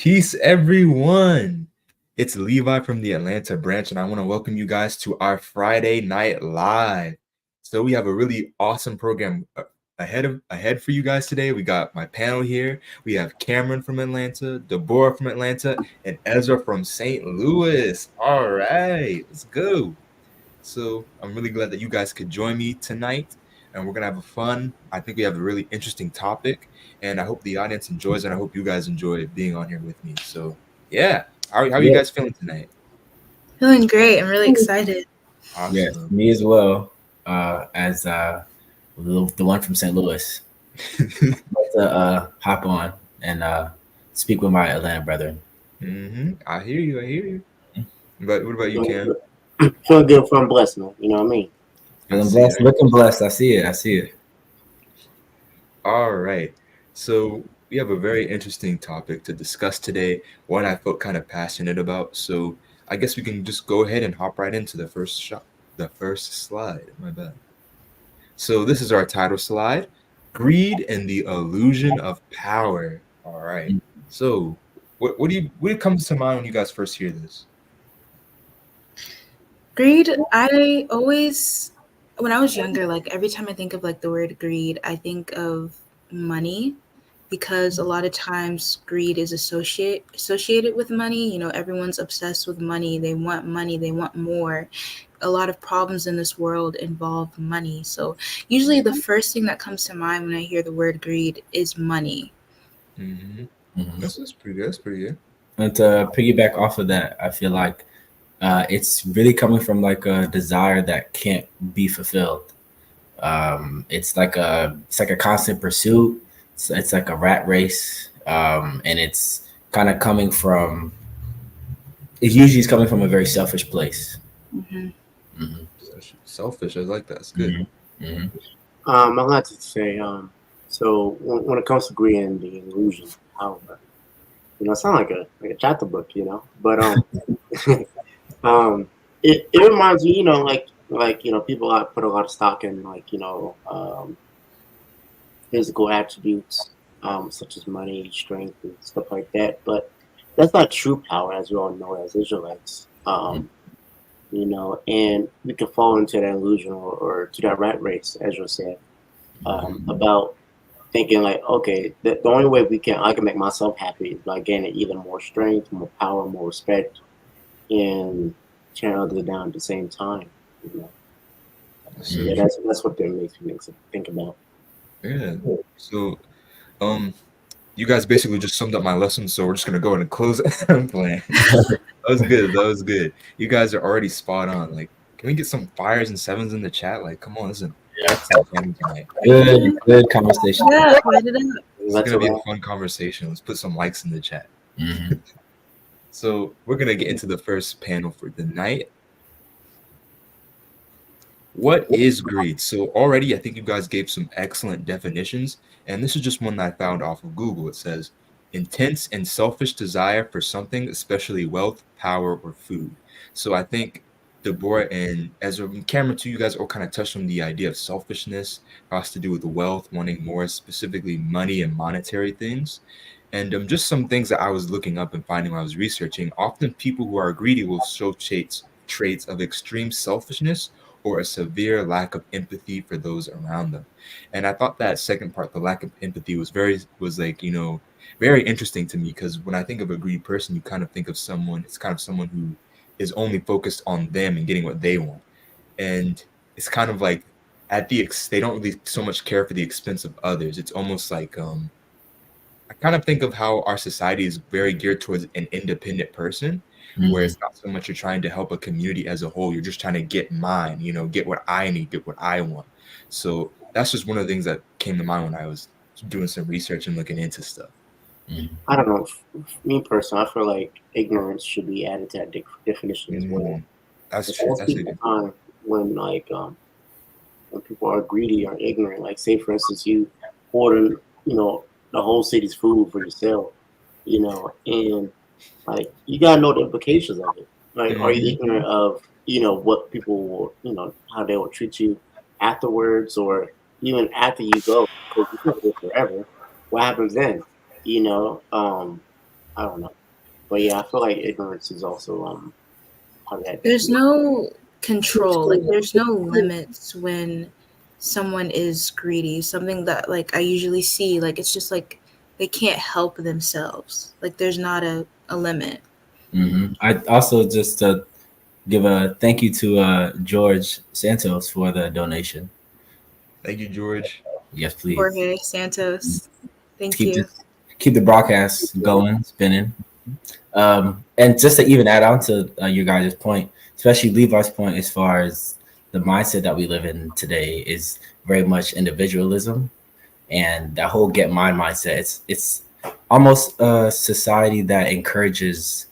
Peace, everyone. It's Levi from the Atlanta branch, and I want to welcome you guys to our Friday Night Live. So we have a really awesome program ahead for you guys today. We got my panel here. We have Cameron from Atlanta, Deborah from Atlanta, and Ezra from St. Louis. All right, let's go. So I'm really glad that you guys could join me tonight, and we're gonna have a fun. I think we have a really interesting topic, and I hope the audience enjoys, and I hope you guys enjoy being on here with me. So yeah, how are you guys feeling tonight? Feeling great. I'm really excited. Awesome. Yes, me as well. As the one from St. Louis, to hop on and speak with my Atlanta brethren. I hear you. But what about you, Cam? Feeling good, feeling blessed, man. You know what I mean? Feeling blessed, looking blessed. I see it. All right. So we have a very interesting topic to discuss today, one I felt kind of passionate about. So I guess we can just go ahead and hop right into the first slide. My bad. So this is our title slide, Greed and the Illusion of Power. All right. So what comes to mind when you guys first hear this? Greed, I always, when I was younger, like every time I think of like the word greed, I think of money, because a lot of times greed is associated with money. You know, everyone's obsessed with money. They want more. A lot of problems in this world involve money. So usually the first thing that comes to mind when I hear the word greed is money. That's pretty good. And to piggyback off of that, I feel like it's really coming from like a desire that can't be fulfilled. It's like a constant pursuit. It's like a rat race, and it's kind of coming from. It usually is coming from a very selfish place. Selfish. I like that. It's good. I like to say, so when it comes to greed and the illusion of power, it sounds like a chapter book, but it reminds me, people put a lot of stock in physical attributes, such as money, strength, and stuff like that. But that's not true power, as we all know as Israelites. And we can fall into that illusion or to that rat race, as you said, about thinking like, okay, the only way I can make myself happy is by gaining either more strength, more power, more respect, and tearing others down at the same time. Yeah, that's what that makes me think about. Yeah. So, you guys basically just summed up my lesson, so we're just gonna go ahead and close it. I'm playing. That was good. You guys are already spot on. Like, can we get some fires and sevens in the chat? Like, come on, this is an excellent game tonight. Good conversation. Yeah, light it up. It's gonna be a fun conversation. Let's put some likes in the chat. So we're gonna get into the first panel for the night. What is greed? So already I think you guys gave some excellent definitions, and this is just one that I found off of Google. It says intense and selfish desire for something, especially wealth, power, or food. So I think Deborah and Ezra and Cameron too, you guys all kind of touched on the idea of selfishness. It has to do with wealth, wanting more, specifically money and monetary things. And just some things that I was looking up and finding when I was researching. Often people who are greedy will show traits of extreme selfishness or a severe lack of empathy for those around them. And I thought that second part, the lack of empathy, was very interesting to me, because when I think of a greedy person, you kind of think of someone who is only focused on them and getting what they want. And it's kind of like they don't really so much care for the expense of others. It's almost like I kind of think of how our society is very geared towards an independent person, where it's not so much you're trying to help a community as a whole. You're just trying to get mine, get what I need, get what I want. So that's just one of the things that came to mind when I was doing some research and looking into stuff. I don't know. Me personally, I feel like ignorance should be added to that definition as well. That's true. That's a good time when when people are greedy or ignorant. Like, say for instance, you order, the whole city's food for yourself, and like, you gotta know the implications of it. Like, are you ignorant of, what people will, how they will treat you afterwards, or even after you go? Because you can't live forever. What happens then? I don't know. But yeah, I feel like ignorance is also part of that There's definition. no control, like there's no limits when someone is greedy. Something that like I usually see, like it's just like they can't help themselves. Like there's not a limit. I also just give a thank you to George Santos for the donation. Thank you, George. Yes, please. Jorge Santos, thank Keep you. this, keep the broadcast going, spinning. And just to even add on to your guys' point, especially Levi's point, as far as the mindset that we live in today is very much individualism and that whole get mine mindset. It's almost a society that encourages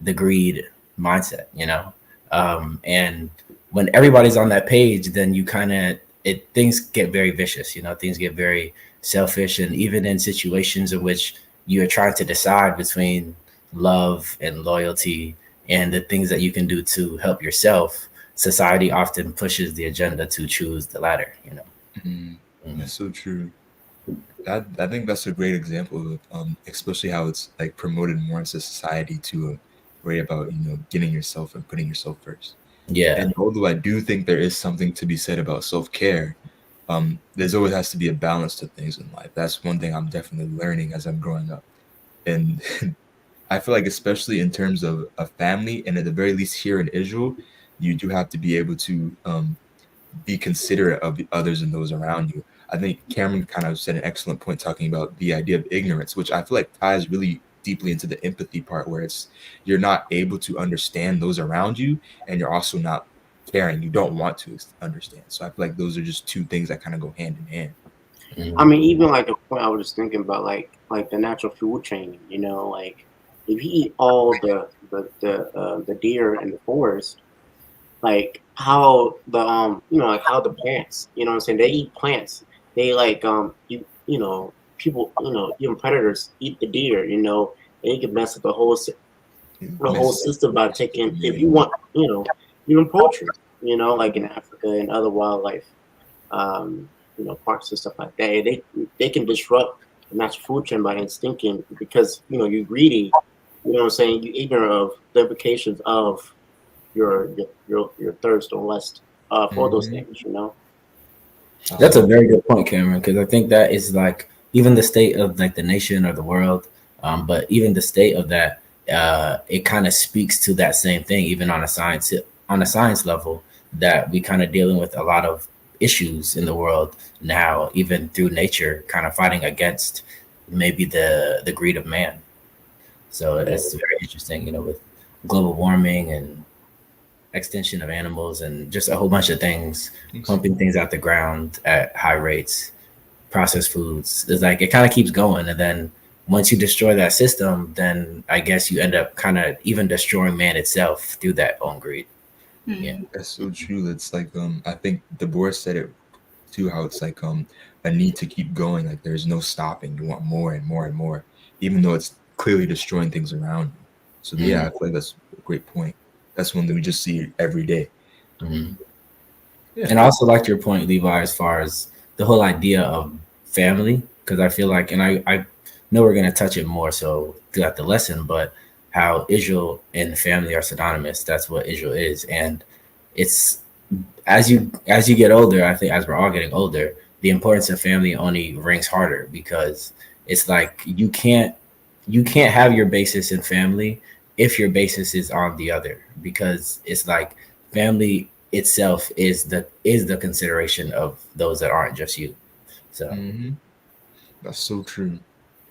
the greed mindset, you know. And when everybody's on that page, then you kind of it things get very vicious, you know. Things get very selfish, and even in situations in which you're trying to decide between love and loyalty and the things that you can do to help yourself, society often pushes the agenda to choose the latter, you know. That's so true. I think that's a great example of especially how it's like promoted more into society to worry about getting yourself and putting yourself first. Yeah. And although I do think there is something to be said about self-care, there's always has to be a balance to things in life. That's one thing I'm definitely learning as I'm growing up. And I feel like especially in terms of a family, and at the very least here in Israel, you do have to be able to be considerate of the others and those around you. I think Cameron kind of said an excellent point talking about the idea of ignorance, which I feel like ties really deeply into the empathy part, where it's you're not able to understand those around you, and you're also not caring. You don't want to understand. So I feel like those are just two things that kind of go hand in hand. I mean, even like a point I was just thinking about, like the natural food chain. Like if you eat all the deer in the forest, like how the like how the plants, what I'm saying, they eat plants. They like people, even predators eat the deer. And you can mess up the whole system by taking, if you want, even poultry. Like in Africa and other wildlife, parks and stuff like that. They can disrupt the natural food chain by thinking, because you're greedy. What I'm saying, you ignorant of the implications of your thirst or lust for those Mhm. things. That's a very good point, Cameron, because I think that is like even the state of like the nation or the world, but even the state of that, it kind of speaks to that same thing, even on a science level, that we kind of dealing with a lot of issues in the world now, even through nature, kind of fighting against maybe the greed of man. So it's very interesting, you know, with global warming and extinction of animals and just a whole bunch of things, pumping things out the ground at high rates, processed foods. It's like it kind of keeps going. And then once you destroy that system, then I guess you end up kind of even destroying man itself through that own greed. Yeah. That's so true. It's like I think Deborah said it too, how it's like a need to keep going. Like there's no stopping. You want more and more and more, even though it's clearly destroying things around you. So yeah, I feel like that's a great point. That's one that we just see every day. Mhm. Yeah. And I also liked your point, Levi, as far as the whole idea of family, because I feel like, and I know we're going to touch it more so throughout the lesson, but how Israel and family are synonymous. That's what Israel is. And it's as you get older, I think as we're all getting older, the importance of family only rings harder because it's like you can't have your basis in family if your basis is on the other, because it's like family itself is the consideration of those that aren't just you. So Hmm. That's so true.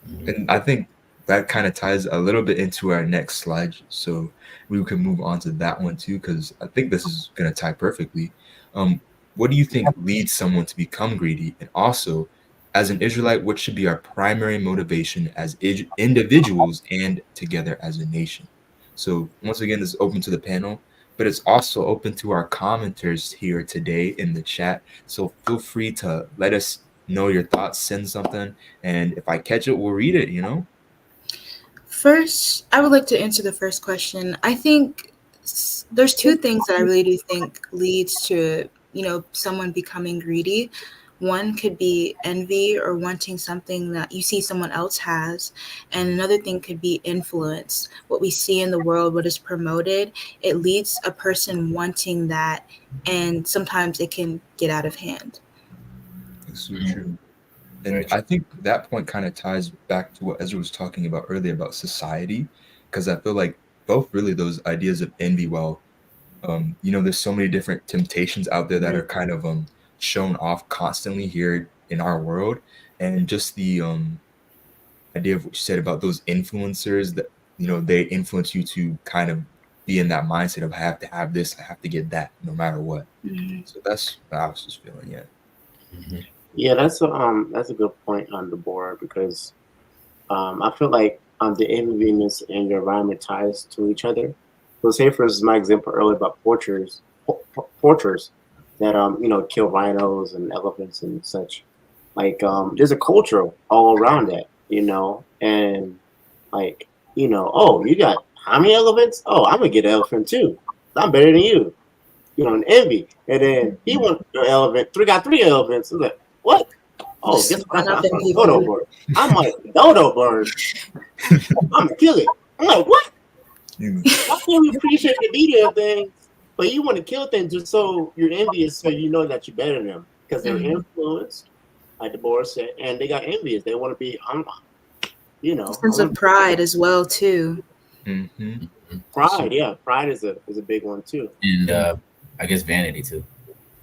mhm. And I think that kind of ties a little bit into our next slide. So we can move on to that one too, because I think this is going to tie perfectly. Um, what do you think leads someone to become greedy? And also, as an Israelite, what should be our primary motivation as individuals and together as a nation? So once again, this is open to the panel, but it's also open to our commenters here today in the chat. So feel free to let us know your thoughts, send something, and if I catch it, we'll read it. First, I would like to answer the first question. I think there's two things that I really do think leads to someone becoming greedy. One could be envy or wanting something that you see someone else has, and another thing could be influence. What we see in the world, what is promoted, it leads a person wanting that, and sometimes it can get out of hand. It's so Mhm. true. Very And true. I think that point kind of ties back to what Ezra was talking about earlier about society, because I feel like both really those ideas of envy, well, there's so many different temptations out there that are kind of shown off constantly here in our world, and just the idea of what you said about those influencers that they influence you to kind of be in that mindset of I have to have this, I have to get that, no matter what. Mhm. So that's what I was just feeling. Yeah. Mhm. Yeah, that's a good point on the board because I feel like the enviness and your environment ties to each other. So, say for instance, my example earlier about poachers that kill rhinos and elephants and such. Like, there's a culture all around that, and like, oh, you got how many elephants? Oh, I'm gonna get an elephant too. I'm better than you, and envy. And then he wants an elephant. Got three elephants. I'm like, what? Oh, Just guess what? one I up in found a dodo people. bird. I'm like, dodo bird. I'm gonna kill it. I'm like, what? Mm, Why can't we appreciate the beauty of things, but you want to kill things just so you're envious, so you know that you're better than them because they're Mhm. influenced, like the board said, and they got envious. They want to be, A I sense want of to be pride as well too. mm-hmm. So pride. Yeah, pride is a big one too. And and I guess vanity too.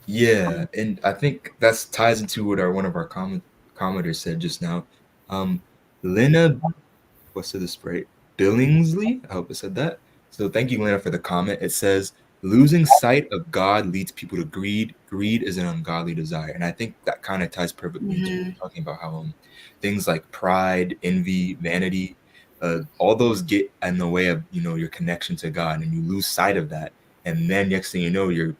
yeah, and I think that's ties into what one of our commenters said just now. Um, Lena, what's this right? Billingsley, I hope I said that. So thank you, Lena, for the comment. It says losing sight of God leads people to greed. Greed is an ungodly desire, and I think that kind of ties perfectly into what Hmm. we're talking about. How things like pride, envy, vanity, all those get in the way of your connection to God, and you lose sight of that. And then next thing you know, you're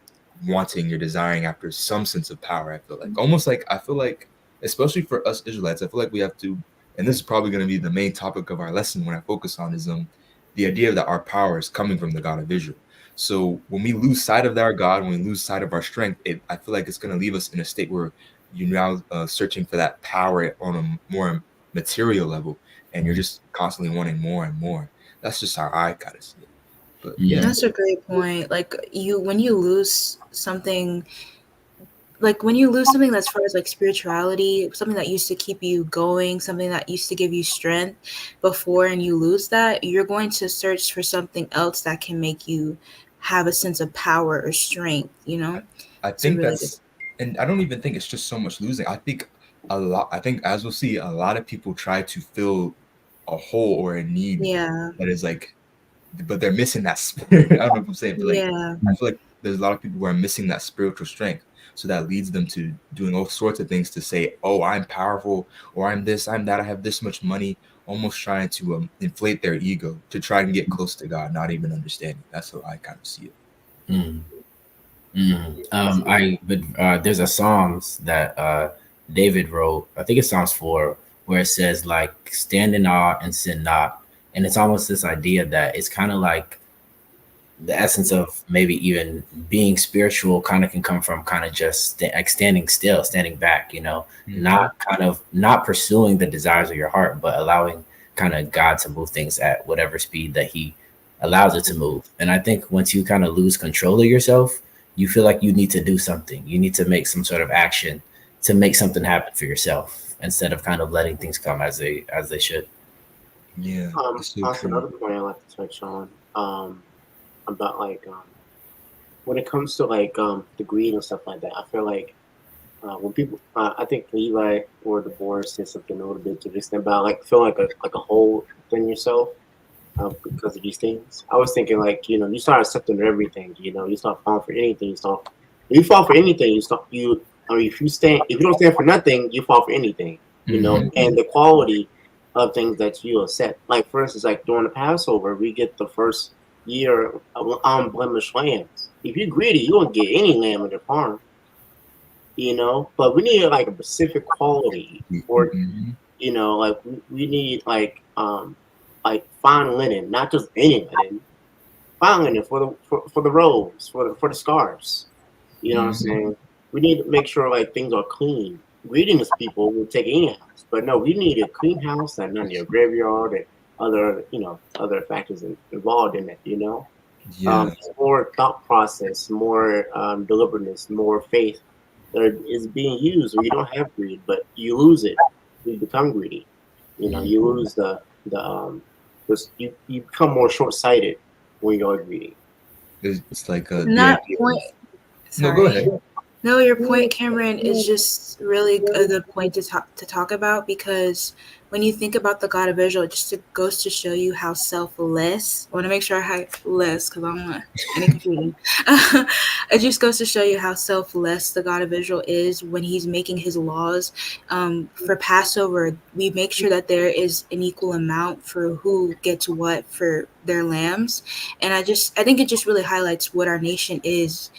you're desiring after some sense of power. I feel like almost like I feel like, especially for us Israelites, I feel like we have to, and this is probably going to be the main topic of our lesson when I focus on is the idea that our power is coming from the God of Israel. So when we lose sight of our God, when we lose sight of our strength, I feel like it's going to leave us in a state where you're now searching for that power on a more material level, and you're just constantly wanting more and more. That's just how I kind of see it. But yeah. Mhm. That's a great point. Like when you lose something, like when you lose something that's far as like spirituality, something that used to keep you going, something that used to give you strength before, and you lose that, you're going to search for something else that can make you have a sense of power or strength, you know? I It's a think really good. that's, and I don't even think it's just so much losing. I think as we'll see, a lot of people try to fill a hole or a need Yeah. that is like, but they're missing that spirit. I don't know if I'm saying, but like, Yeah. I feel like there's a lot of people who are missing that spiritual strength. So that leads them to doing all sorts of things to say, oh, I'm powerful, or I'm this, I'm that, I have this much money, almost trying to inflate their ego to try and get close to God, not even understanding. That's how I kind of see it. Mm. Mm. That's a good I but there's a Psalms that David wrote. I think it's Psalms 4, where it says like stand in awe and sin not, and it's almost this idea that it's kind of like the essence of maybe even being spiritual kind of can come from kind of just like standing still, standing back, Mm-hmm. not kind of not pursuing the desires of your heart, but allowing kind of God to move things at whatever speed that He allows it to move. And I think once you kind of lose control of yourself, you feel like you need to do something. You need to make some sort of action to make something happen for yourself instead of kind of letting things come as they should. Yeah, it's so Also true. another point I like to touch on about like when it comes to like the greed and stuff like that. I feel like when people, I think Levi or the board said something a little bit to this about like feeling like a hole within yourself because of these things. I was thinking like you start accepting everything. You start falling for anything. If you fall for anything, you start you. I mean, if you don't stand for nothing, you fall for anything. Mm-hmm. And the quality of things that you accept. Like for instance, like during the Passover, we get the first year of unblemished lambs. If you're greedy, you won't get any lamb in the farm. But we need like a specific quality, or Mm-hmm. like we need like fine linen, not just any linen, fine linen for the robes, for the scarves. You know what I'm Mm-hmm. saying? We need to make sure like things are clean. Greetings people will take any house, but no, we need a clean house and not your graveyard and other factors involved in it. Yeah. More thought process, more deliberateness, more faith that is being used. Where you don't have greed, but you lose it. You become greedy. You lose you become more short sighted when you're greedy. It's like And the that idea point, of, no, go sorry. ahead. No, your point, Cameron, is just really a good point to talk about, because when you think about the God of Israel, goes to show you how selfless. I want to make sure I have less because I don't want any confusion. It just goes to show you how selfless the God of Israel is when He's making His laws. For Passover, we make sure that there is an equal amount for who gets what for their lambs, and I think it just really highlights what our nation is.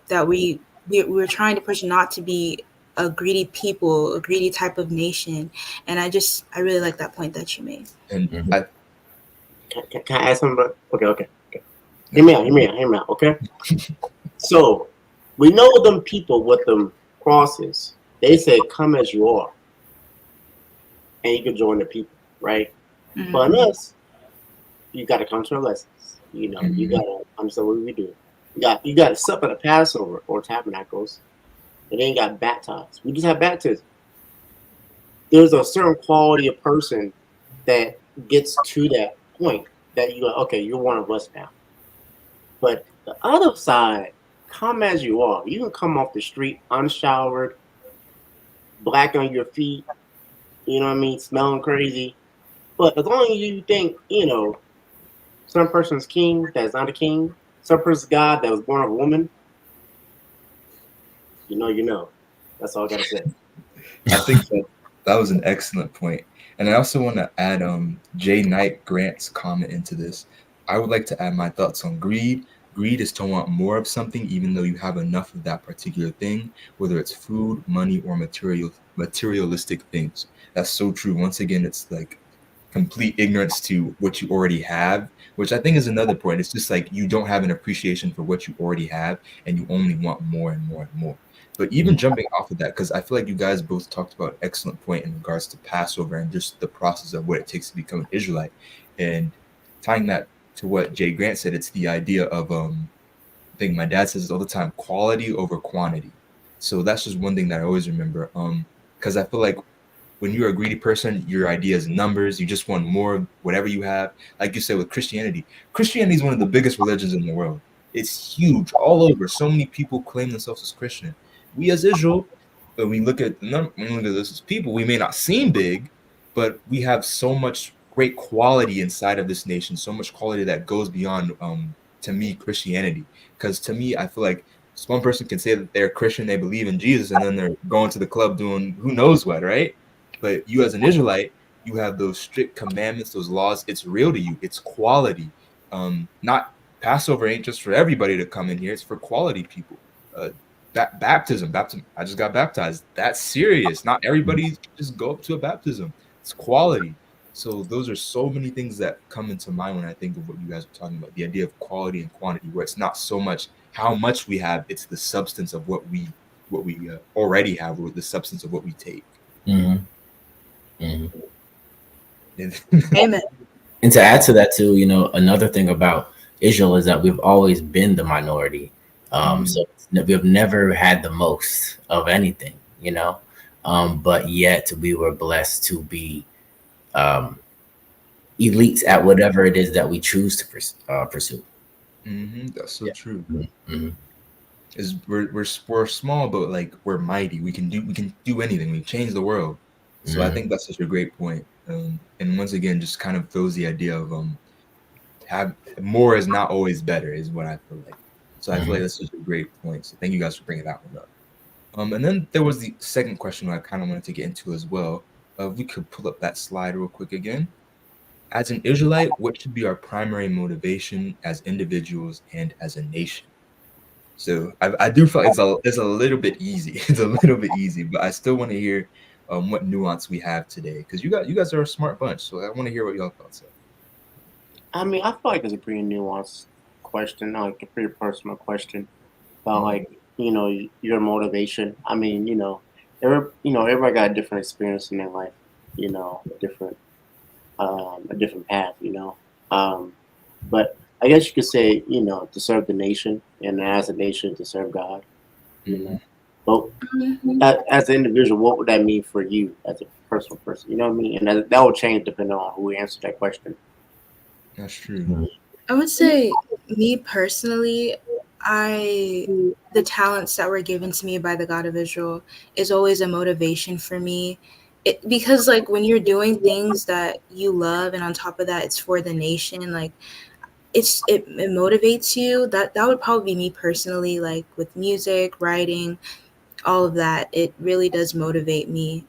That we're trying to push not to be a greedy people, a greedy type of nation. And I really like that point that you made. And Mhm. Can I ask something? Okay. Hear me out. Okay. So we know them people with them crosses. They say, "Come as you are," and you can join the people, right? Mhm. But us, you got to come to our lessons. You Mhm. got to understand what we do. You got to sup at the Passover or Tabernacles, and then you got baptized. We just have baptism. There's a certain quality of person that gets to that point that you go, okay, you're one of us now. But the other side, come as you are. You can come off the street unshowered, black on your feet, you know what I mean, smelling crazy. But as long as you think, some person's king that's not a king, some person's God that was born of a woman, you know. That's all I gotta say. I think that was an excellent point. And I also want to add Jay Knight Grant's comment into this. I would like to add my thoughts on greed. Greed is to want more of something even though you have enough of that particular thing, whether it's food, money, or materialistic things. That's so true. Once again, it's like complete ignorance to what you already have, which I think is another point. It's just like you don't have an appreciation for what you already have and you only want more and more and more. But even jumping off of that, because I feel like you guys both talked about an excellent point in regards to Passover and just the process of what it takes to become an Israelite. And tying that to what Jay Grant said, it's the idea of I think my dad says it all the time, quality over quantity. So that's just one thing that I always remember. Because I feel like when you're a greedy person, your idea is numbers. You just want more of whatever you have. Like you said with Christianity, Christianity is one of the biggest religions in the world. It's huge all over. So many people claim themselves as Christian. We as Israel, when we look at when we look at this as people, we may not seem big, but we have so much great quality inside of this nation. So much quality that goes beyond, to me, Christianity. Because to me, I feel like one person can say that they're Christian, they believe in Jesus, and then they're going to the club doing who knows what, right? But you as an Israelite, you have those strict commandments, those laws. It's real to you. It's quality. Not Passover ain't just for everybody to come in here. It's for quality people. Uh, baptism. I just got baptized. That's serious. Not everybody just go up to a baptism. It's quality. So those are so many things that come into mind when I think of what you guys are talking about. The idea of quality and quantity, where it's not so much how much we have, it's the substance of what we already have, or the substance of what we take. Mhm. Mhm. Amen. And to add to that too, another thing about Israel is that we've always been the minority. So we've never had the most of anything, but yet we were blessed to be um, elites at whatever it is that we choose to pursue. That's so Yeah. true. Mhm. Is we're small, but like we're mighty. We can do anything. We change the world. So I Mhm. think that's such a great point. And once again, just kind of throws the idea of have more is not always better, is what I feel like. So I feel like Mhm. that's such a great point. So thank you guys for bringing that one up. And then there was the second question I kind of wanted to get into as well. If we could pull up that slide real quick again. As an Israelite, what should be our primary motivation as individuals and as a nation? So I do feel like it's a little bit easy. It's a little bit easy, but I still want to hear what nuance we have today, because you guys are a smart bunch. So I want to hear what y'all thoughts are. I mean, I feel like it's a pretty nuanced question, like a pretty personal question about Mhm. like your motivation. I mean, everybody got a different experience in their life. A different path. But I guess you could say, to serve the nation, and as a nation to serve God. You Mhm. know, but Mhm. as an individual, what would that mean for you as a personal person? You know what I mean? And that will change depending on who answers that question. That's true. I would say, me personally, I the talents that were given to me by the God of Israel is always a motivation for me. Because like when you're doing things that you love, and on top of that it's for the nation, like it motivates you. That would probably be me personally, like with music, writing, all of that. It really does motivate me,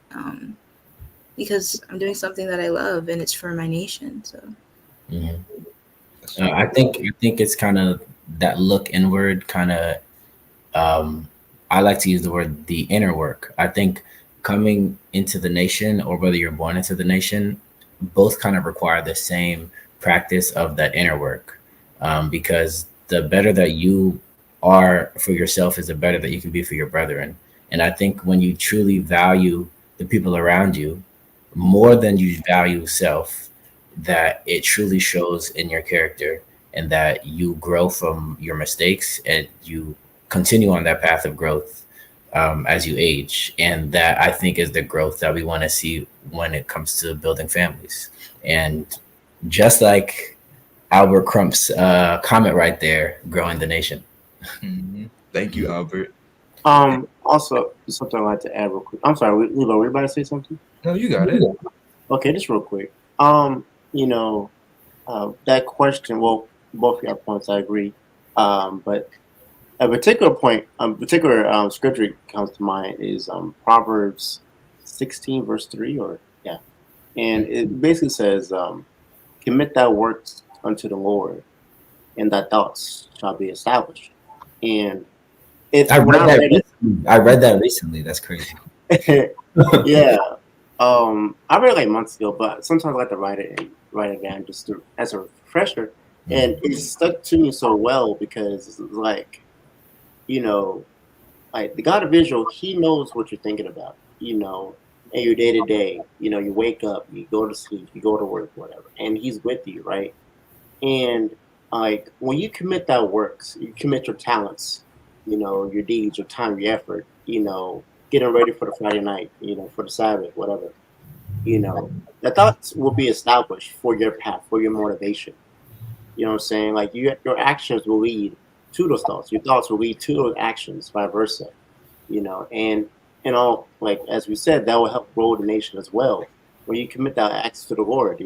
because I'm doing something that I love and it's for my nation. So Mhm. That's so I think it's kind of that look inward kind of. Um, I like to use the word the inner work. I think coming into the nation, or whether you're born into the nation, both kind of require the same practice of that inner work. Because the better that you are for yourself is the better that you can be for your brethren. And I think when you truly value the people around you more than you value self, that it truly shows in your character, and that you grow from your mistakes and you continue on that path of growth as you age. And that, I think, is the growth that we want to see when it comes to building families. And just like Albert Crump's comment right there, growing the nation. Mhm. Thank you, Albert. Also, something I'd like to add real quick. I'm sorry, Lilo, were you about to say something? No, you got it. Okay, just real quick. You know, that question. Well, both of your points, I agree. But a particular scripture comes to mind is Proverbs 16 verse 3, or yeah, and it basically says, "Commit thy works unto the Lord, and thy thoughts shall be established." And it I when read I that read recently. I read that recently. That's crazy. it, yeah, I read it like months ago, but sometimes I like to write it down just as a refresher, and Mhm. it stuck to me so well because it's like you know like the God of Israel, He knows what you're thinking about, in your day to day. You wake up, you go to sleep, you go to work, whatever, and He's with you, right? And like when you commit that works, you commit your talents, your deeds, your time, your effort, getting ready for the Friday night, for the Sabbath, whatever, the thoughts will be established for your path, for your motivation. You know what I'm saying? Like your actions will lead to those thoughts. Your thoughts will lead to those actions, vice versa. And all like as we said, that will help grow the nation as well. When you commit that acts to the Lord.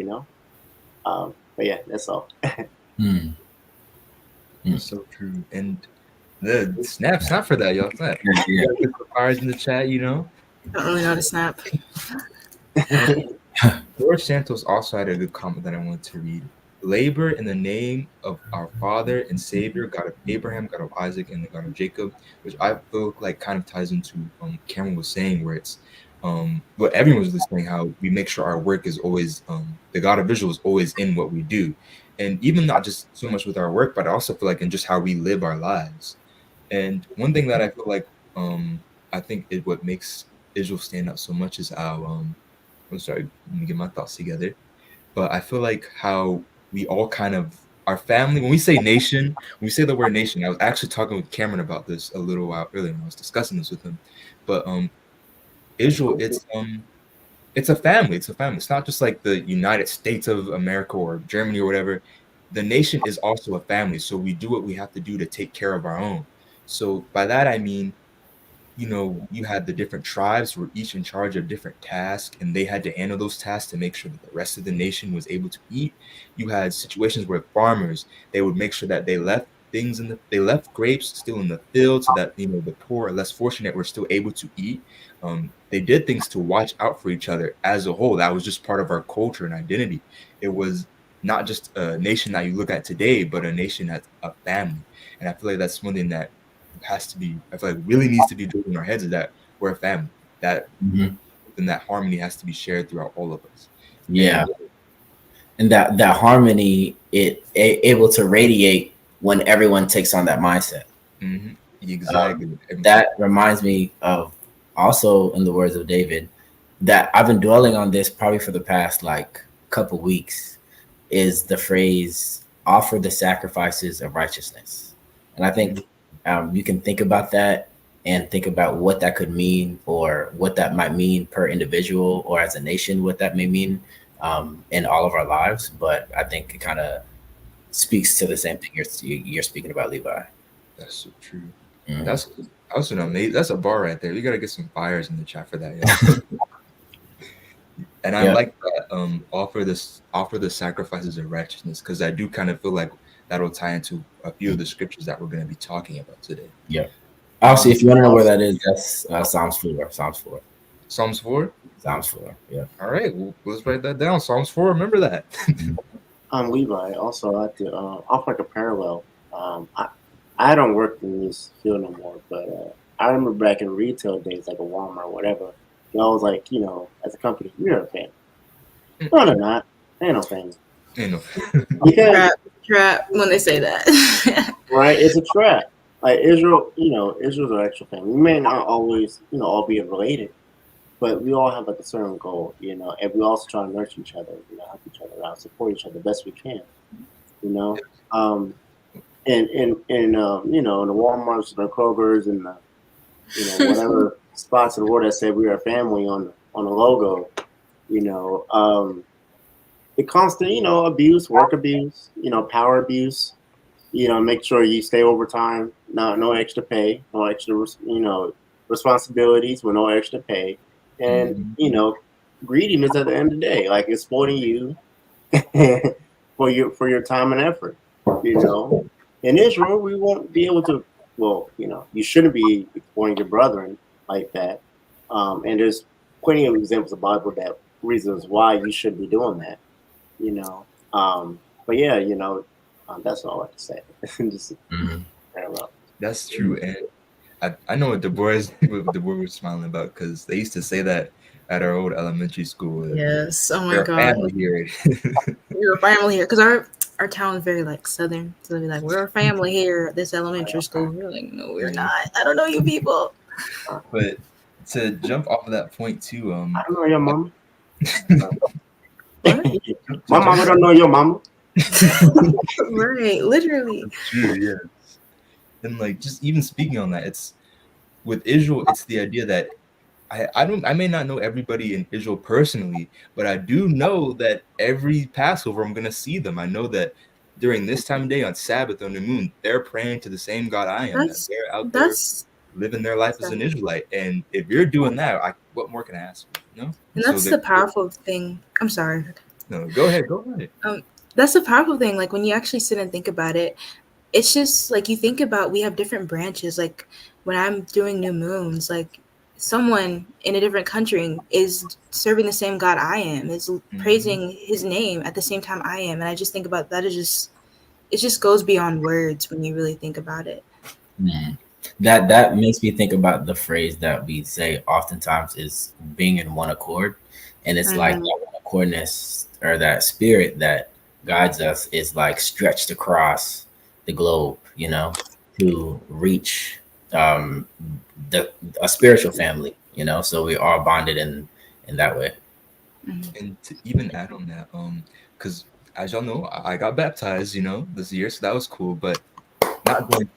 But yeah, that's all. Mm. That's so true. And the snap for that, y'all. Snap. Yeah. You gotta put the fires in the chat, you know? I don't really know how to snap. And George Santos also had a good comment that I wanted to read. Labor in the name of our Father and Savior, God of Abraham, God of Isaac, and the God of Jacob, which I feel like kind of ties into Cameron was saying, where it's what everyone was listening, how we make sure our work is always the God of Israel is always in what we do. And even not just so much with our work, but I also feel like in just how we live our lives. And one thing that I feel like I think is what makes Israel stand out so much is how I'm sorry, let me get my thoughts together. But I feel like how we all kind of our family, when we say nation, when we say the word nation, I was actually talking with Cameron about this a little while earlier when I was discussing this with him. But Israel, it's a family. It's a family. It's not just like the United States of America or Germany or whatever. The nation is also a family. So we do what we have to do to take care of our own. So by that I mean, you had the different tribes were each in charge of different tasks, and they had to handle those tasks to make sure that the rest of the nation was able to eat. You had situations where farmers, they would make sure that they left grapes still in the field so that the poor or less fortunate were still able to eat. They did things to watch out for each other as a whole. That was just part of our culture and identity. It was not just a nation that you look at today, but a nation that's a family. And I feel like that's one thing that has to be I feel like really needs to be drilled in our heads is that we're a family. That Mhm. then that harmony has to be shared throughout all of us. Yeah. And And that harmony, able to radiate when everyone takes on that mindset. mhm. Exactly. That reminds me of also in the words of David that I've been dwelling on this probably for the past like couple weeks is the phrase offer the sacrifices of righteousness. And I think you can think about that and think about what that could mean or what that might mean per individual or as a nation, what that may mean in all of our lives. But I think it kind of speaks to the same thing you're speaking about, Levi. That's so true. Mhm. That's an amazing. That's a bar right there. We gotta get some fires in the chat for that, yo. And I Yeah. like that. Offer the sacrifices of righteousness, because I do kind of feel like that'll tie into a few of the scriptures that we're going to be talking about today. Yeah. Also, if you want to know where Also- that is, that's Psalms 4. Psalms 4. Psalms 4. Psalms 4. Yeah. All right, well, let's write that down. Psalms 4. Remember that. Levi, also I have to offer like a parallel. I don't work in this field no more, but I remember back in retail days, like a Walmart or whatever, they always like, as a company, you're a family. No, they're not. They ain't no family. You know. Because Trap when they say that. right, it's a trap. Like Israel, Israel's an actual family. We may not always, all be related, but we all have like a certain goal, and we also try to nurture each other, help each other out, support each other the best we can, you know. In the Walmarts, the Krogers, and the whatever spots in the world that say we are a family on the logo, the constant, abuse, work abuse, power abuse, make sure you stay overtime, no extra pay, no extra, responsibilities with no extra pay, and greediness at the end of the day, like exploiting you for your time and effort. In Israel, we won't be able to. Well, you shouldn't be exploiting your brethren like that. And there's plenty of examples of Bible that reasons why you should be doing that. But yeah, that's all I have to say. Just parallel. That's true, and I know what Deborah was smiling about, because they used to say that at our old elementary school. Yes. Oh my We're a God. family here. We're a family here because our town is very like southern, so they'll be like, "We're a family here at this elementary school." We're like, "No, we're not. I don't know you people." But to jump off of that point too, I don't know your mama. What? My mama don't know your mama. Right, literally. True, yeah. And like, just even speaking on that, it's with Israel, it's the idea that I may not know everybody in Israel personally, but I do know that every Passover I'm gonna see them. I know that during this time of day on Sabbath on the moon, they're praying to the same God I am. That they're out there living their life as an Israelite. And if you're doing that, what more can I ask for? And that's the powerful thing. I'm sorry. No, go ahead. That's the powerful thing. Like when you actually sit and think about it, it's just like you think about we have different branches. Like when I'm doing new moons, like someone in a different country is serving the same God I am, is praising his name at the same time I am. And I just think about that it just goes beyond words when you really think about it. That makes me think about the phrase that we say oftentimes is being in one accord. And it's like that one accordness or that spirit that guides us is like stretched across the globe, to reach a spiritual family, so we are bonded in that way. And to even add on that, because as y'all know, I got baptized, this year, so that was cool, but not going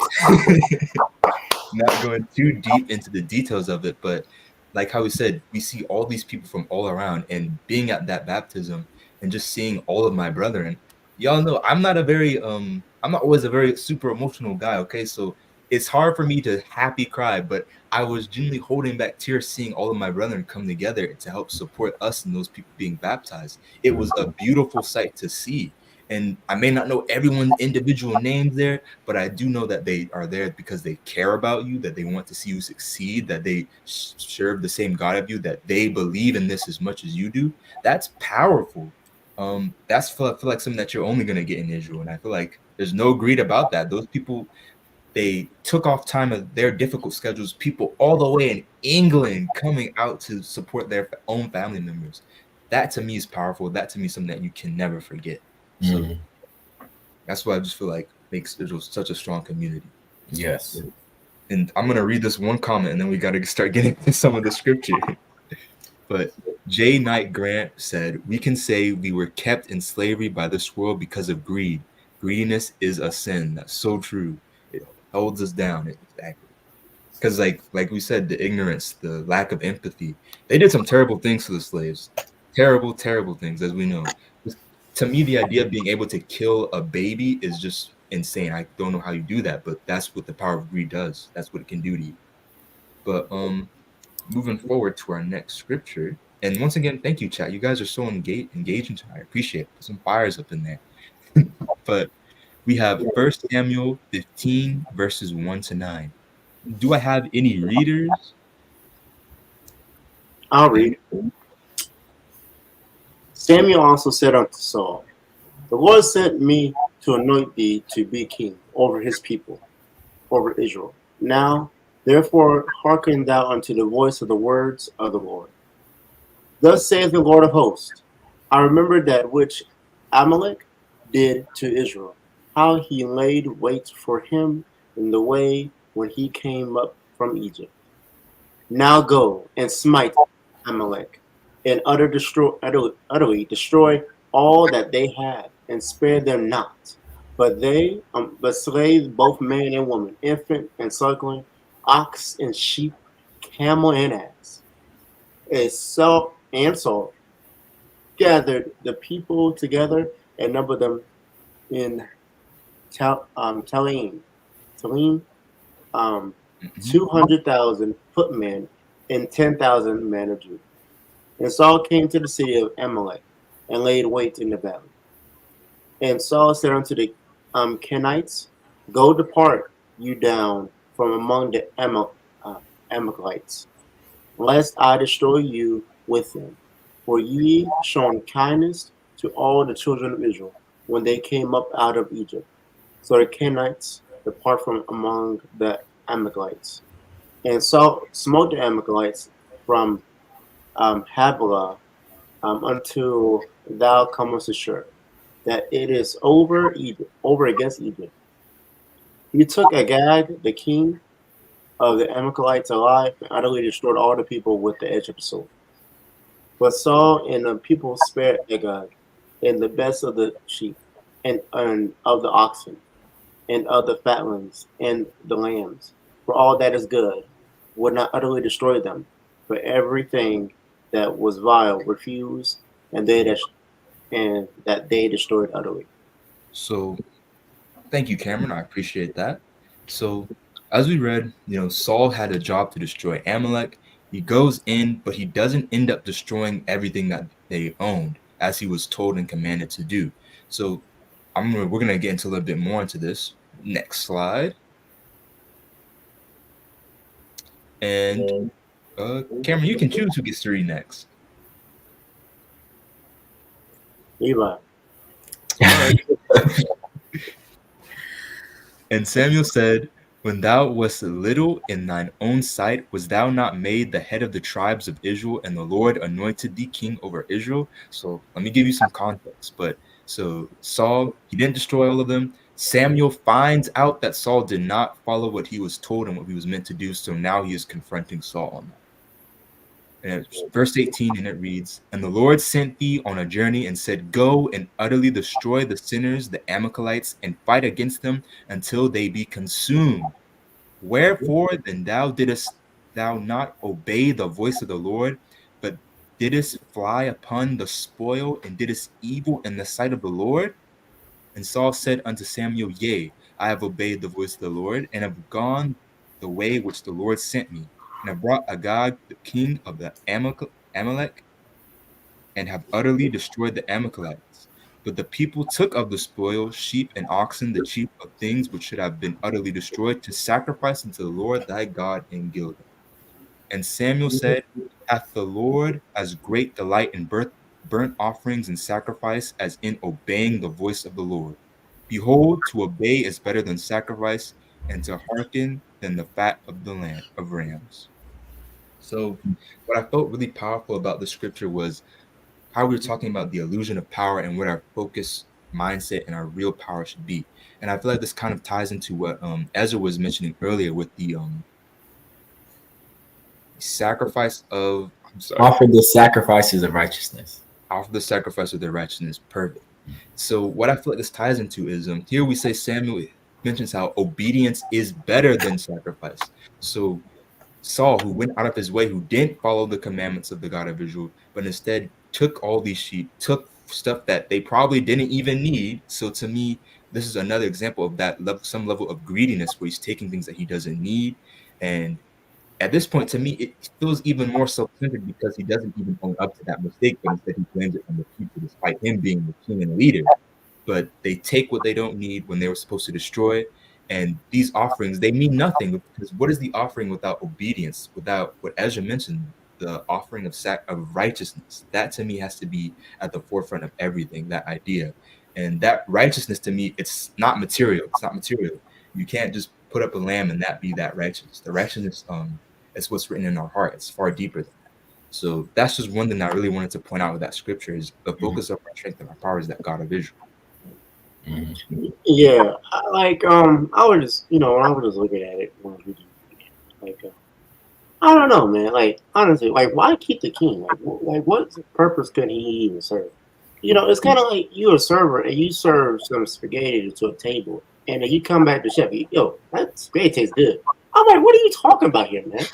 not going too deep into the details of it, but like how we said, we see all these people from all around, and being at that baptism and just seeing all of my brethren. Y'all know I'm not always a very super emotional guy, okay? So it's hard for me to happy cry, but I was genuinely holding back tears seeing all of my brethren come together to help support us and those people being baptized. It was a beautiful sight to see. And I may not know everyone's individual names there, but I do know that they are there because they care about you, that they want to see you succeed, that they serve the same God of you, that they believe in this as much as you do. That's powerful. That's feel like something that you're only going to get in Israel. And I feel like there's no greed about that. Those people, they took off time of their difficult schedules, people all the way in England coming out to support their own family members. That to me is powerful. That to me is something that you can never forget. So that's why I just feel like makes Israel such a strong community. Yes. And I'm gonna read this one comment, and then we got to start getting to some of the scripture. But J. Knight Grant said, "We can say we were kept in slavery by this world because of greed. Greediness is a sin." That's so true. It holds us down. Exactly. Because like we said, the ignorance, the lack of empathy, they did some terrible things to the slaves. Terrible, terrible things, as we know. To me, the idea of being able to kill a baby is just insane. I don't know how you do that, but that's what the power of greed does. That's what it can do to you. But moving forward to our next scripture, and once again, thank you, chat. You guys are so engaging tonight. I appreciate it. Put some fires up in there. But we have 1 Samuel 15 verses 1 to 9. Do I have any readers? I'll read. Samuel also said unto Saul, the Lord sent me to anoint thee to be king over his people, over Israel. Now, therefore, hearken thou unto the voice of the words of the Lord. Thus saith the Lord of hosts, I remember that which Amalek did to Israel, how he laid wait for him in the way when he came up from Egypt. Now go and smite Amalek, and utterly destroy all that they have, and spare them not. But slay both man and woman, infant and suckling, ox and sheep, camel and ass. And Saul gathered the people together and numbered them in Talim, um, Mhm. 200,000 footmen and 10,000 men of Judah. And Saul came to the city of Amalek and laid wait in the valley. And Saul said unto the Kenites, go depart you down from among the Amalekites, lest I destroy you with them. For ye shown kindness to all the children of Israel when they came up out of Egypt. So the Kenites depart from among the Amalekites. And Saul smote the Amalekites from Havilah until thou comest ashore, that it is over Egypt, over against Egypt. He took Agag, the king of the Amalekites, alive, and utterly destroyed all the people with the edge of the sword. But Saul and the people spared Agag, and the best of the sheep, and of the oxen, and of the fatlings, and the lambs, for all that is good, would not utterly destroy them. For everything that was vile refused, and that they destroyed utterly. So thank you, Cameron. I appreciate that. So as we read, Saul had a job to destroy Amalek. He goes in, but he doesn't end up destroying everything that they owned, as he was told and commanded to do. So we're gonna get into a little bit more into this. Next slide. And Cameron, you can choose who gets to read next. Levi. All right. And Samuel said, when thou wast little in thine own sight, was thou not made the head of the tribes of Israel, and the Lord anointed thee king over Israel? So let me give you some context. But so Saul, he didn't destroy all of them. Samuel finds out that Saul did not follow what he was told and what he was meant to do. So now he is confronting Saul on that. And it's verse 18, and it reads, and the Lord sent thee on a journey and said, go and utterly destroy the sinners, the Amalekites, and fight against them until they be consumed. Wherefore then thou didst thou not obey the voice of the Lord, but didst fly upon the spoil, and didst evil in the sight of the Lord? And Saul said unto Samuel, yea, I have obeyed the voice of the Lord, and have gone the way which the Lord sent me, and have brought Agag, the king of the Amalek, and have utterly destroyed the Amalekites. But the people took of the spoil sheep and oxen, the chief of things which should have been utterly destroyed, to sacrifice unto the Lord thy God in Gilgal. And Samuel said, hath the Lord as great delight in burnt offerings and sacrifice as in obeying the voice of the Lord? Behold, to obey is better than sacrifice, and to hearken than the fat of the land of rams. So what I felt really powerful about the scripture was how we were talking about the illusion of power and what our focus mindset and our real power should be. And I feel like this kind of ties into what Ezra was mentioning earlier with the sacrifice of, I'm sorry, Offer the sacrifices of righteousness. offer the sacrifice of their righteousness. Perfect. So what I feel like this ties into is here we say Samuel mentions how obedience is better than sacrifice. So Saul, who went out of his way, who didn't follow the commandments of the God of Israel, but instead took all these sheep, took stuff that they probably didn't even need. So to me, this is another example of that some level of greediness where he's taking things that he doesn't need. And at this point, to me, it feels even more self-centered because he doesn't even own up to that mistake, but instead he blames it on the people, despite him being the king and leader. But they take what they don't need when they were supposed to destroy it. And these offerings, they mean nothing, because what is the offering without obedience, without what Ezra mentioned, the offering of righteousness? That to me has to be at the forefront of everything, that idea. And that righteousness to me, it's not material. It's not material. You can't just put up a lamb and that be that righteous. The righteousness, it's what's written in our heart. It's far deeper than that. So that's just one thing I really wanted to point out with that scripture is the focus of our strength and our power is that God of Israel. Yeah, I would just, when I was just looking at it, when I was reading it, I don't know, man. Like, honestly, why keep the king? What purpose could he even serve? It's kind of like you're a server and you serve some spaghetti to a table, and then you come back to the chef. Yo, that spaghetti tastes good. I'm like, what are you talking about here, man?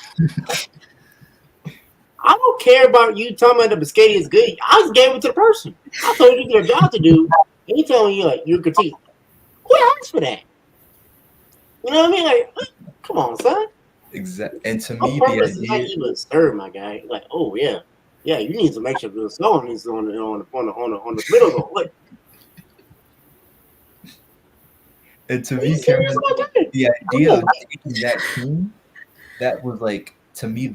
I don't care about you talking about the spaghetti is good. I just gave it to the person. I told you their job to do. And you telling you you critique. Who asked for that? You know what I mean? Like, come on, son. Exactly. And to My me, purpose the is not idea, even serve, my guy. Like, oh yeah, you need to make sure the stone is on the middle. Like, and to are you me, serious Cameron, about that? the idea of taking that king, that was like to me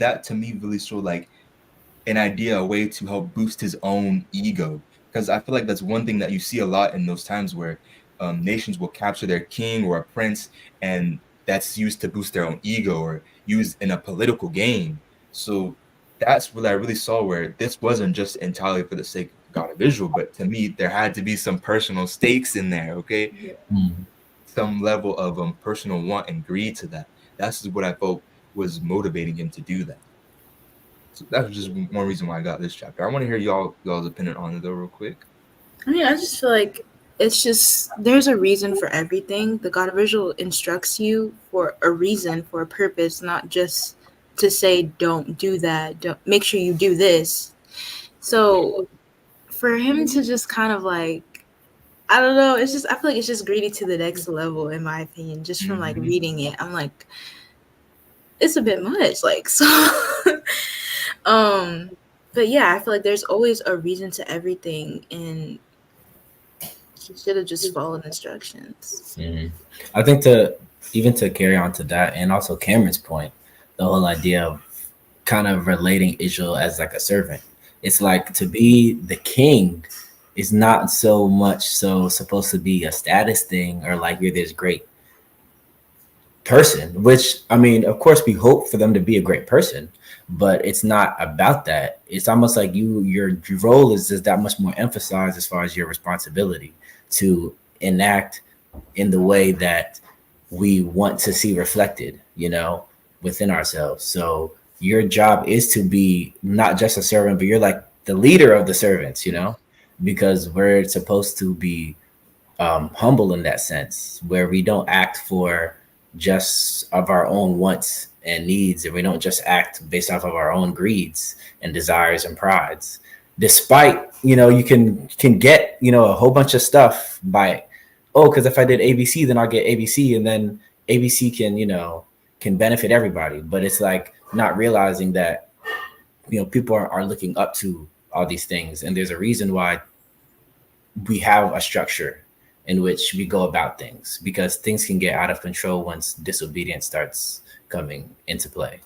really showed like an idea, a way to help boost his own ego. Because I feel like that's one thing that you see a lot in those times where nations will capture their king or a prince, and that's used to boost their own ego or used in a political game. So that's what I really saw, where this wasn't just entirely for the sake of God of Israel, but to me, there had to be some personal stakes in there, okay? Some level of personal want and greed to that. That's what I felt was motivating him to do that. So that's just one reason why I got this chapter. I want to hear y'all's opinion on it though, real quick. I mean, I just feel like it's just there's a reason for everything. The God of Israel instructs you for a reason, for a purpose, not just to say don't do that. Don't make sure you do this. So for him to just kind of I don't know, it's just I feel like it's just greedy to the next level in my opinion. Just from reading it, I'm like, it's a bit much. So but yeah, I feel like there's always a reason to everything, and he should have just followed instructions. I think to carry on to that, and also Cameron's point, the whole idea of kind of relating Israel as like a servant. It's like to be the king is not so much so supposed to be a status thing or like you're this great person, which I mean, of course, we hope for them to be a great person, but it's not about that. It's almost like your role is just that much more emphasized as far as your responsibility to enact in the way that we want to see reflected, within ourselves. So your job is to be not just a servant, but you're like the leader of the servants, because we're supposed to be humble in that sense, where we don't act for just of our own wants and needs, and we don't just act based off of our own greeds and desires and prides. Despite, you can get, a whole bunch of stuff by, because if I did ABC, then I'll get ABC, and then ABC can benefit everybody. But it's like not realizing that, people are looking up to all these things, and there's a reason why we have a structure in which we go about things, because things can get out of control once disobedience starts coming into play.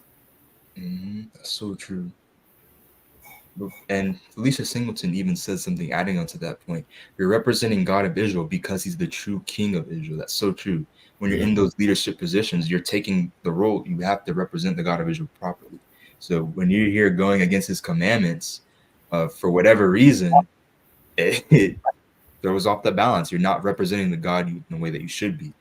That's so true. And Felicia Singleton even says something adding on to that point. You're representing God of Israel because he's the true king of Israel. That's so true. When you're in those leadership positions, you're taking the role. You have to represent the God of Israel properly. So when you're here going against his commandments, for whatever reason, throws off the balance. You're not representing the God in the way that you should be.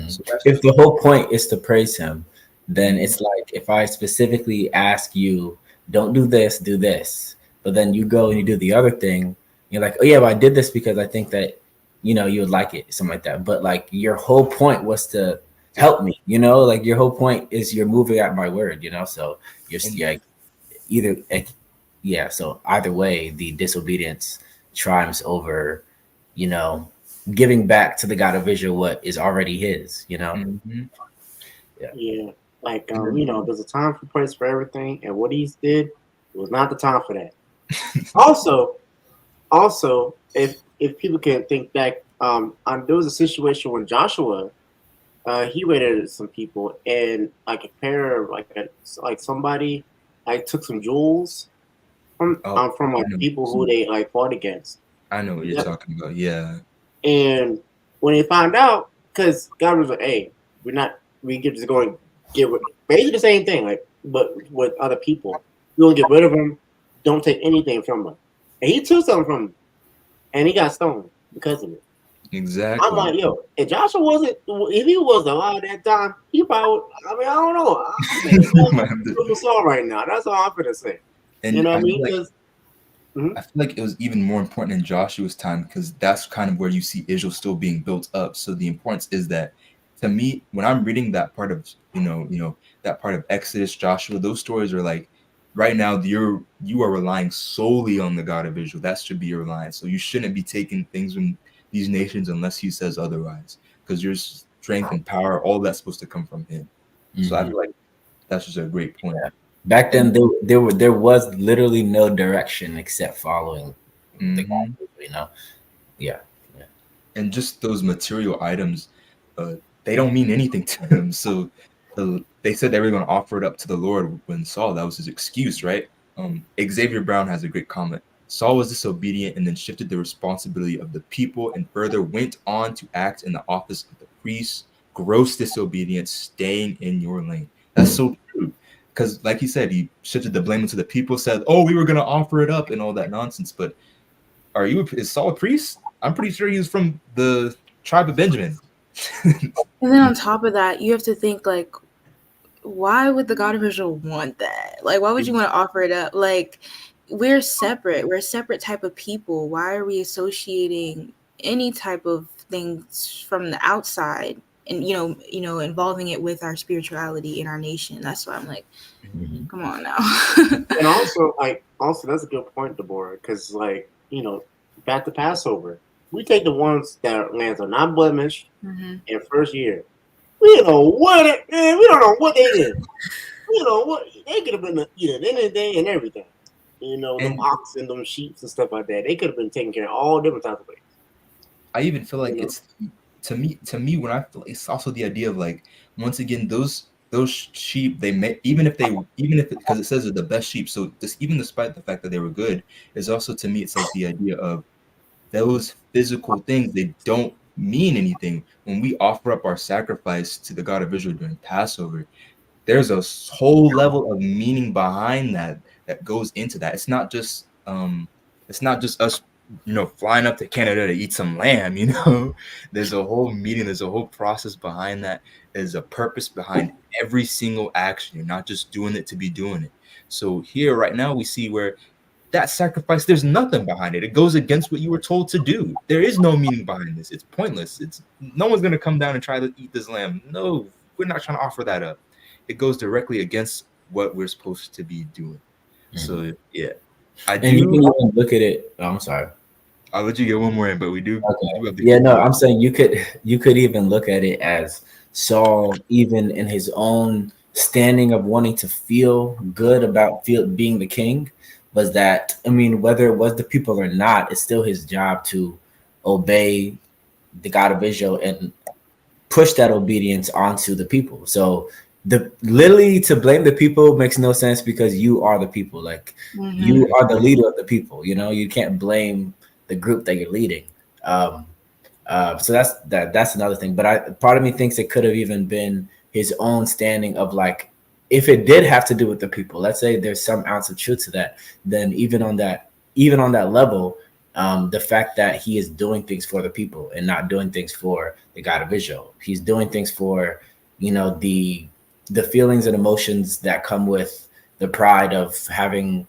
So that's If just the whole point is to praise him, then Mhm. it's like if I specifically ask you, don't do this, do this, but then you go and you do the other thing, you're like, oh yeah, well, I did this because I think that you would like it, something like that. But like your whole point was to help me, like your whole point is you're moving at my word, so you're And yeah, either yeah. So either way, the disobedience triumphs over, you know, giving back to the God of Israel what is already his. Mhm. Yeah. Yeah. Like And then there's a time for praise for everything, and what he did was not the time for that. Also, if people can think back, there was a situation when Joshua, he raided some people, and like a pair, like somebody, like took some jewels oh, from I like know. people who they like fought against. I know what you're Yep. talking about. Yeah. And when they found out, because God was like, "Hey, we get just going to get basically the same thing, like but with other people. You don't get rid of them. Don't take anything from them." And he took something from them, and he got stoned because of it. I'm Exactly. like, yo, if he wasn't alive at that time, he probably. I mean, I don't know. I'm thinking Uncle Saul right now. That's all I'm gonna say. You And know what I I feel mean? like Because I feel like it was even more important in Joshua's time because that's kind of where you see Israel still being built up. So the importance is that, to me, when I'm reading that part of that part of Exodus, Joshua, those stories are like, right now you are relying solely on the God of Israel. That should be your reliance. So you shouldn't be taking things from these nations unless He says otherwise, because your strength and power, all that's supposed to come from Him. So I Mhm. feel like that's just a great point. Back And then, there was literally no direction except following the mhm. God. Yeah. Yeah. And just those material items, they don't mean anything to him. So they said they were going to offer it up to the Lord when Saul, that was his excuse, right? Xavier Brown has a great comment. Saul was disobedient and then shifted the responsibility of the people and further went on to act in the office of the priest. Gross disobedience, staying in your lane. That's so true. Because, like he said, he shifted the blame into the people, said, oh, we were going to offer it up and all that nonsense. But is Saul a priest? I'm pretty sure he was from the tribe of Benjamin. And then on top of that, you have to think like, why would the God of Israel want that? Like, why would you want to offer it up? Like, we're separate. We're a separate type of people. Why are we associating any type of things from the outside and involving it with our spirituality in our nation? That's why I'm like, Mhm. come on now. and also that's a good point, Deborah, because back to Passover, we take the ones that lands are not blemished Mhm. in first year. We don't know man, we don't know what they did. We don't know what they could have been eating anything and everything. Them And oxen, them sheep and stuff like that. They could have been taken care of all different types of ways. I even feel You like know, it's to me when I feel it's also the idea of like once again those sheep they may even if because it says they're the best sheep, so this even despite the fact that they were good is also to me it's like the idea of those physical things, they don't mean anything when we offer up our sacrifice to the God of Israel during Passover. There's a whole level of meaning behind that goes into that. It's not just us, flying up to Canada to eat some lamb. There's a whole meaning, there's a whole process behind that. There's a purpose behind every single action. You're not just doing it to be doing it. So here right now we see where that sacrifice, there's nothing behind it. It goes against what you were told to do. There is no meaning behind this. It's pointless. It's no one's gonna come down and try to eat this lamb. No, we're not trying to offer that up. It goes directly against what we're supposed to be doing. Mhm. So yeah, I And you do. can even look at it. Oh, I'm sorry. I'll let you get one more in, but we do have the Yeah, no, conclusion. I'm saying you could even look at it as Saul, even in his own standing of wanting to feel good about being the king, was that I mean, whether it was the people or not, it's still his job to obey the God of Israel and push that obedience onto the people. So the literally to blame the people makes no sense because you are the people. Like Mhm. you are the leader of the people. You can't blame the group that you're leading. Um, so that's another thing. But part of me thinks it could have even been his own standing of like, if it did have to do with the people, let's say there's some ounce of truth to that, then even on that level, The fact that he is doing things for the people and not doing things for the God of Israel. He's doing things for, the feelings and emotions that come with the pride of having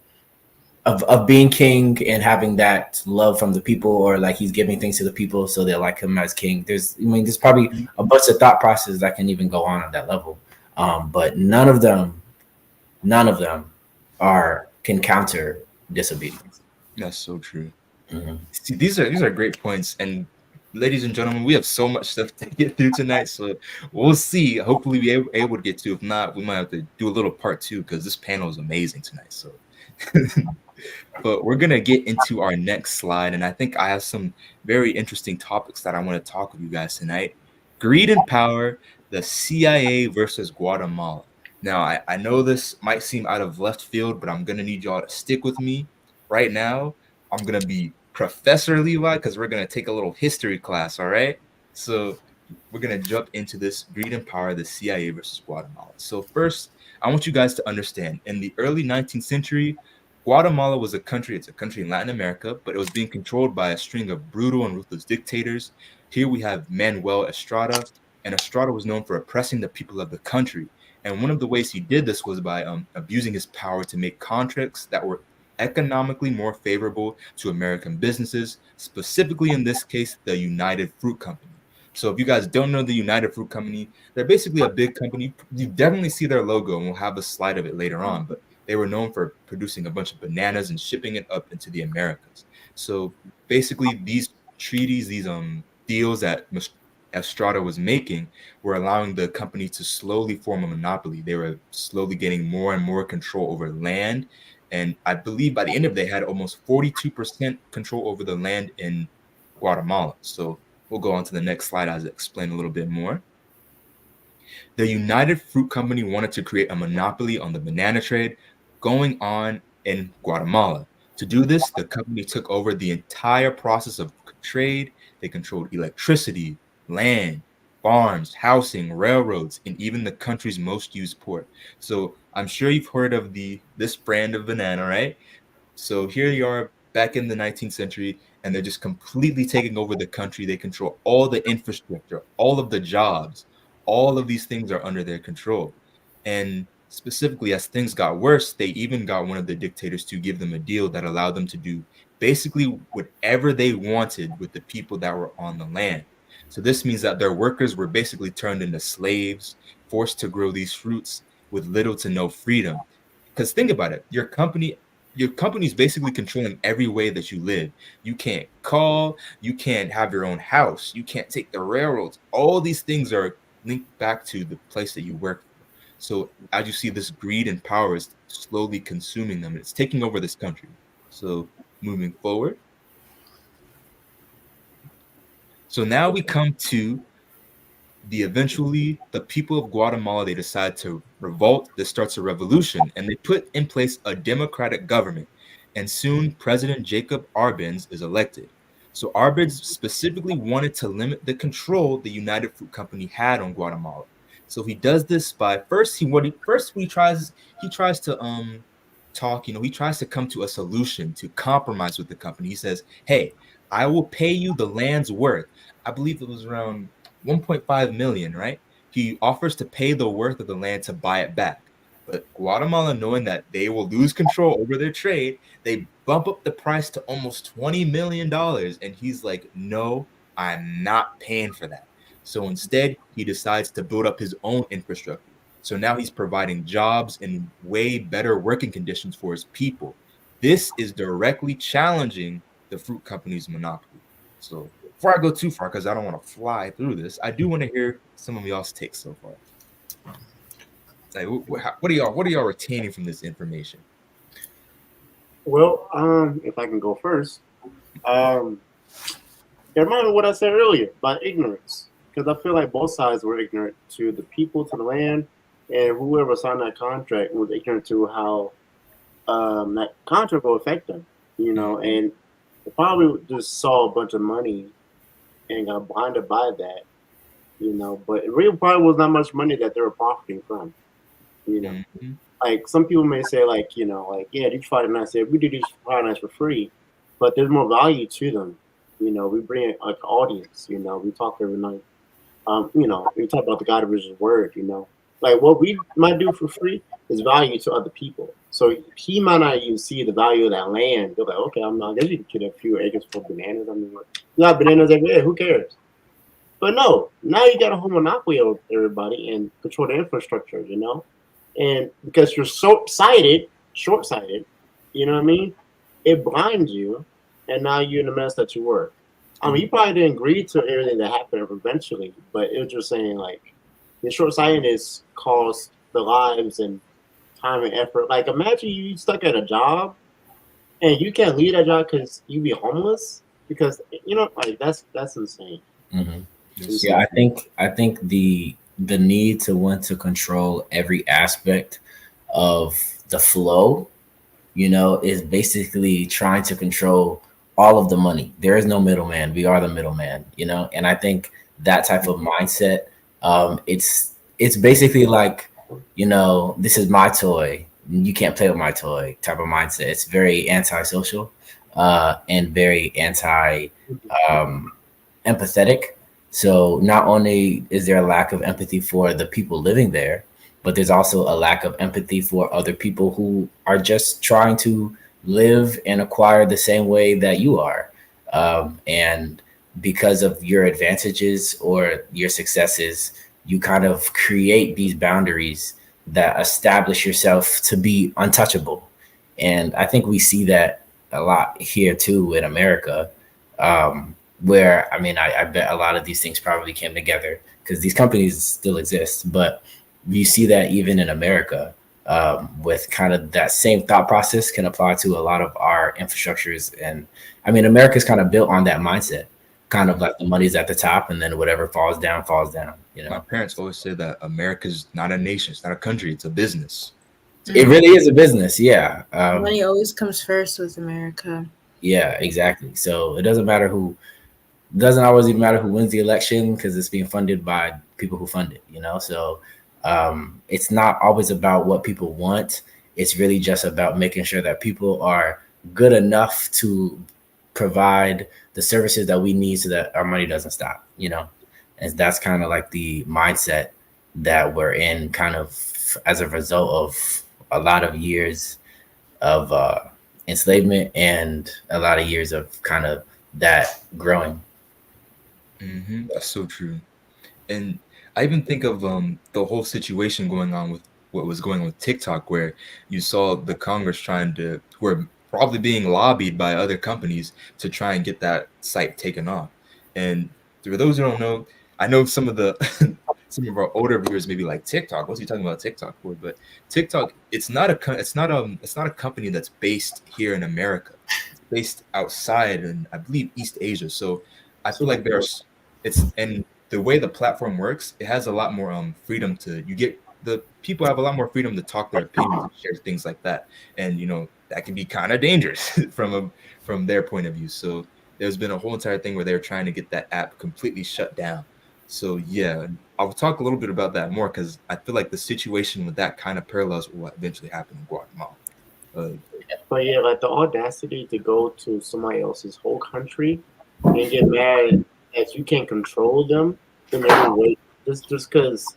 of being king and having that love from the people, or like he's giving things to the people so they like him as king. There's probably a bunch of thought processes that can even go on at that level. But none of them can counter disobedience. That's so true. Mm-hmm. See, these are great points, and ladies and gentlemen, we have so much stuff to get through tonight, so we'll see. Hopefully, we able to get to. If not, we might have to do a little part 2 because this panel is amazing tonight. So, but we're gonna get into our next slide, and I think I have some very interesting topics that I want to talk with you guys tonight. Greed and power, the CIA versus Guatemala. Now, I know this might seem out of left field, but I'm gonna need y'all to stick with me right now. I'm gonna be Professor Levi because we're gonna take a little history class. All right, so we're gonna jump into this greed and power, the CIA versus Guatemala. So first, I want you guys to understand, in the early 19th century, Guatemala was a country. It's a country in Latin America, but it was being controlled by a string of brutal and ruthless dictators. Here we have Manuel Estrada, and Estrada was known for oppressing the people of the country. And one of the ways he did this was by abusing his power to make contracts that were economically more favorable to American businesses, specifically in this case, the United Fruit Company. So if you guys don't know the United Fruit Company, they're basically a big company. You definitely see their logo, and we'll have a slide of it later on, but they were known for producing a bunch of bananas and shipping it up into the Americas. So basically these treaties, these deals that Estrada was making were allowing the company to slowly form a monopoly. They were slowly getting more and more control over land. And I believe by the end of it, they had almost 42% control over the land in Guatemala. So we'll go on to the next slide as I explain a little bit more. The United Fruit Company wanted to create a monopoly on the banana trade going on in Guatemala. To do this, the company took over the entire process of trade. They controlled electricity, land, farms, housing, railroads, and even the country's most used port. So I'm sure you've heard of this brand of banana, right? So here you are back in the 19th century, and they're just completely taking over the country. They control all the infrastructure, all of the jobs, all of these things are under their control. And specifically, as things got worse, they even got one of the dictators to give them a deal that allowed them to do basically whatever they wanted with the people that were on the land. So this means that their workers were basically turned into slaves, forced to grow these fruits with little to no freedom. Because think about it, your company's basically controlling every way that you live. You can't call, you can't have your own house, you can't take the railroads. All these things are linked back to the place that you work for. So as you see, this greed and power is slowly consuming them. It's taking over this country. So moving forward. So now we come to the people of Guatemala, they decide to revolt. This starts a revolution, and they put in place a democratic government. And soon President Jacob Arbenz is elected. So Arbenz specifically wanted to limit the control the United Fruit Company had on Guatemala. So he does this by he tries to talk, he tries to come to a solution to compromise with the company. He says, "Hey, I will pay you the land's worth." I believe it was around 1.5 million, right? He offers to pay the worth of the land to buy it back. But Guatemala, knowing that they will lose control over their trade, they bump up the price to almost $20 million. And he's like, no, I'm not paying for that. So instead, he decides to build up his own infrastructure. So now he's providing jobs and way better working conditions for his people. This is directly challenging the fruit company's monopoly. So before I go too far, because I don't want to fly through this, I do want to hear some of y'all's takes so far. Like, what are y'all retaining from this information? Well, if I can go first, it reminds me of what I said earlier about ignorance, because I feel like both sides were ignorant to the people, to the land, and whoever signed that contract was ignorant to how that contract will affect them, and they probably just saw a bunch of money and got blinded by that, but it really probably was not much money that they were profiting from, Mm-hmm. Like some people may say, yeah, these Friday nights, we do these Friday nights for free. but there's more value to them. You know, we bring like audience. You know, we talk every night. You know, we talk about the God of His word. You know, like what we might do for free is value to other people. So he might not even see the value of that land. They're like, okay, I'm not. I guess you can get a few acres for bananas. I mean, like, you got bananas every day. Who cares? But no, now you got a whole monopoly of everybody and control the infrastructure. You know, and because you're short sighted, you know what I mean? It blinds you, and now you're in the mess that you were. I mean, you probably didn't agree to everything that happened eventually, but it was just saying like the short sightedness cost the lives and time and effort. Like, imagine you stuck at a job and you can't leave that job because you be homeless because you know, like that's insane. Mm-hmm. It's Yeah, insane. I think the need to want to control every aspect of the flow, you know, is basically trying to control all of the money. There is no middleman. We are the middleman, you know. And I think that type of mindset, it's basically like, you know, this is my toy. You can't play with my toy type of mindset. It's very antisocial, and very anti um, empathetic. So not only is there a lack of empathy for the people living there, but there's also a lack of empathy for other people who are just trying to live and acquire the same way that you are. And because of your advantages or your successes, you kind of create these boundaries that establish yourself to be untouchable. And I think we see that a lot here too in America. Where I mean, I bet a lot of these things probably came together because these companies still exist, but you see that even in America, with kind of that same thought process can apply to a lot of our infrastructures. And I mean, America's kind of built on that mindset, kind of like the money's at the top and then whatever falls down, you My know. parents always say that America's not a nation, it's not a country, it's a business. It really is a business. Yeah. Money always comes first with America. Yeah, exactly. So it doesn't always even matter who wins the election because it's being funded by people who fund it, you know? So it's not always about what people want. It's really just about making sure that people are good enough to provide the services that we need so that our money doesn't stop, you know? And that's kind of like the mindset that we're in, kind of as a result of a lot of years of enslavement and a lot of years of kind of that growing. That's so true. And I even think of the whole situation going on with what was going on with TikTok, where you saw the Congress trying to, who are probably being lobbied by other companies to try and get that site taken off. And for those who don't know, I know some of the some of our older viewers may be like, TikTok, what's he talking about TikTok for? But TikTok, it's not a company that's based here in America. It's based outside in, I believe, East Asia. So I feel like there's it's and the way the platform works, it has a lot more freedom to you get the people have a lot more freedom to talk their opinions and share things like that. And you know, that can be kind of dangerous from their point of view. So there's been a whole entire thing where they're trying to get that app completely shut down. So yeah, I'll talk a little bit about that more because I feel like the situation with that kind of parallels what eventually happened in Guatemala. But yeah, like the audacity to go to somebody else's whole country and get mad that you can't control them in every way just because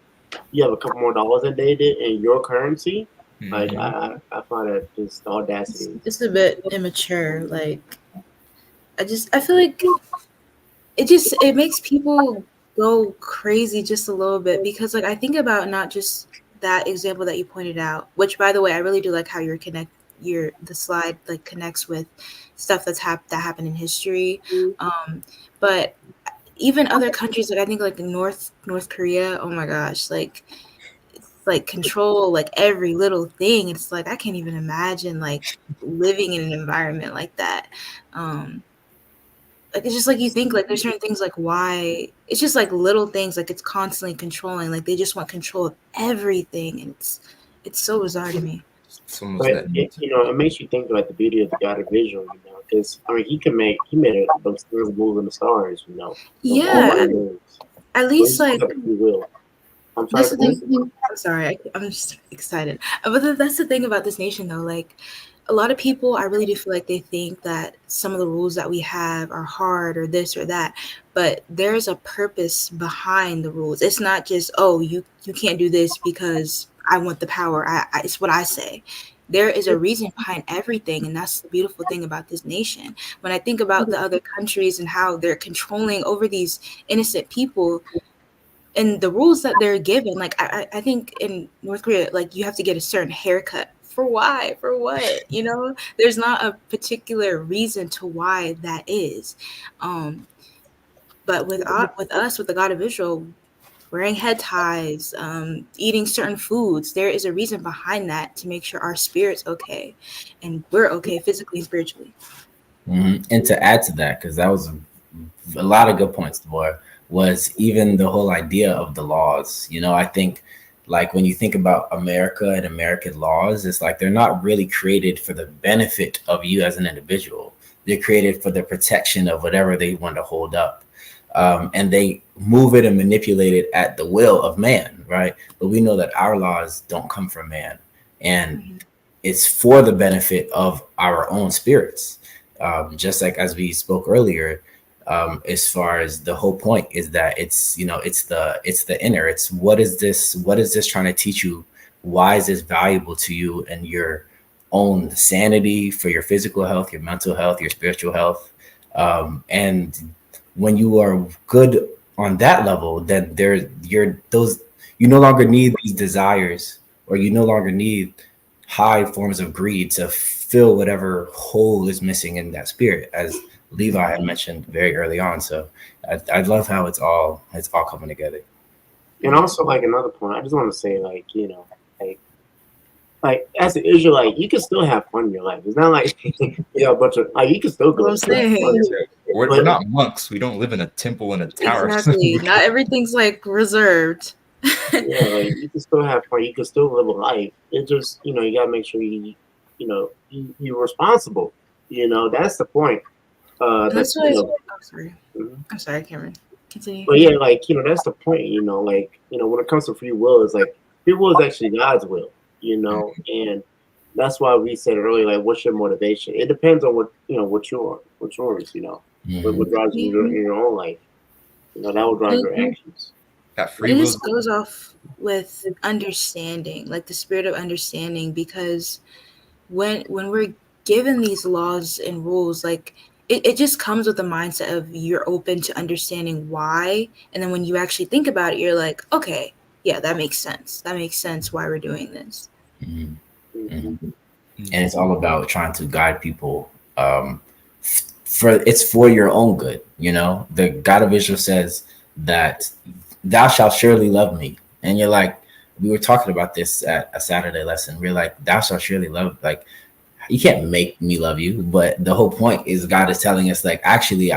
you have a couple more dollars than they did in your currency. Like I find that just the audacity. It's a bit immature. Like I feel like it makes people go crazy just a little bit because like I think about not just that example that you pointed out, which by the way I really do like how the slide like connects with stuff that happened in history. But even other countries, like I think like North Korea, oh my gosh, like it's like control like every little thing. It's like I can't even imagine like living in an environment like that. Like it's just like you think like there's certain things like why it's just like little things like it's constantly controlling, like they just want control of everything, and it's so bizarre to me. It's almost But that you know, it makes you think like the beauty of the God of Israel, you know, because I mean, he made those things move in the stars, you know, those Yeah, almighty words. at So least he's like got the free will. I'm sorry. that's the thing. I'm sorry, I'm just excited. But that's the thing about this nation, though. Like, a lot of people, I really do feel like they think that some of the rules that we have are hard or this or that, but there's a purpose behind the rules. It's not just, oh, you can't do this because I want the power. It's what I say. There is a reason behind everything, and that's the beautiful thing about this nation. When I think about the other countries and how they're controlling over these innocent people, and the rules that they're given, like I think in North Korea, like you have to get a certain haircut. For why? For what? You know, there's not a particular reason to why that is. But with us, with the God of Israel, wearing head ties, eating certain foods, there is a reason behind that to make sure our spirit's okay, and we're okay physically and spiritually. And to add to that, because that was a lot of good points, Deborah, was even the whole idea of the laws. You know, I think like when you think about America and American laws, it's like they're not really created for the benefit of you as an individual. They're created for the protection of whatever they want to hold up. And they move it and manipulate it at the will of man, right? But we know that our laws don't come from man, and it's for the benefit of our own spirits. Just like as we spoke earlier, as far as the whole point is that it's, you know, it's the inner. It's what is this trying to teach you? Why is this valuable to you and your own sanity, for your physical health, your mental health, your spiritual health? And when you are good on that level, then you no longer need these desires, or you no longer need high forms of greed to fill whatever hole is missing in that spirit, as Levi had mentioned very early on. So I love how it's all coming together. And also, like, another point, I just want to say, like, you know, like as an Israelite, you can still have fun in your life. It's not like a bunch of, like, you can still go. We're not monks. We don't live in a temple in a tower. Exactly. Not everything's like reserved. Yeah, like, you can still have fun. You can still live a life. It just, you know, you gotta make sure you're responsible. You know, that's the point. That's what. You know, sorry. I'm sorry, Cameron. Continue. But yeah, like, you know, that's the point. You know, like, you know, when it comes to free will, it's like free will is actually God's will. You know, and that's why we said earlier, like, what's your motivation? It depends on what yours. You know, what drives you in your own life. You know, that will drive your actions. It just goes off with understanding, like the spirit of understanding, because when we're given these laws and rules, like it just comes with the mindset of you're open to understanding why, and then when you actually think about it, you're like, okay, yeah, that makes sense. That makes sense why we're doing this. And it's all about trying to guide people. It's for your own good. You know, the God of Israel says that thou shalt surely love me. And you're like, we were talking about this at a Saturday lesson. We're like, thou shalt surely love, like, you can't make me love you. But the whole point is God is telling us, like, actually,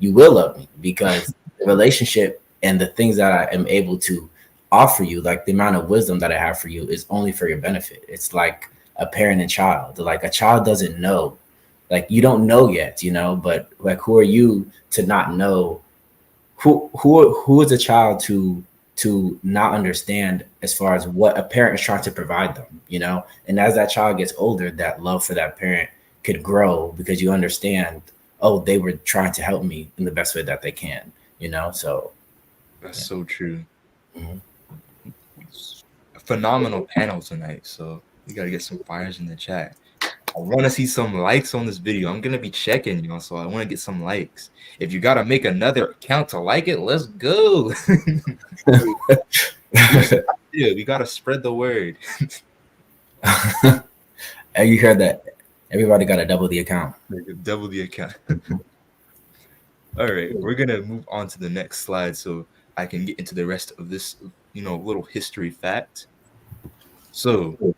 you will love me, because the relationship and the things that I am able to offer you, like the amount of wisdom that I have for you, is only for your benefit. It's like a parent and child. Like, a child doesn't know, like, you don't know yet, you know, but like, who are you to not know? Who is a child to not understand as far as what a parent is trying to provide them, you know? And as that child gets older, that love for that parent could grow, because you understand, oh, they were trying to help me in the best way that they can, you know? So that's so true. A phenomenal panel tonight. So we got to get some fires in the chat. I want to see some likes on this video. I'm going to be checking, you know, so I want to get some likes. If you got to make another account to like it, let's go. Yeah, we got to spread the word. You heard that? Everybody got to double the account. Double the account. All right, we're going to move on to the next slide so I can get into the rest of this, you know, little history fact. So,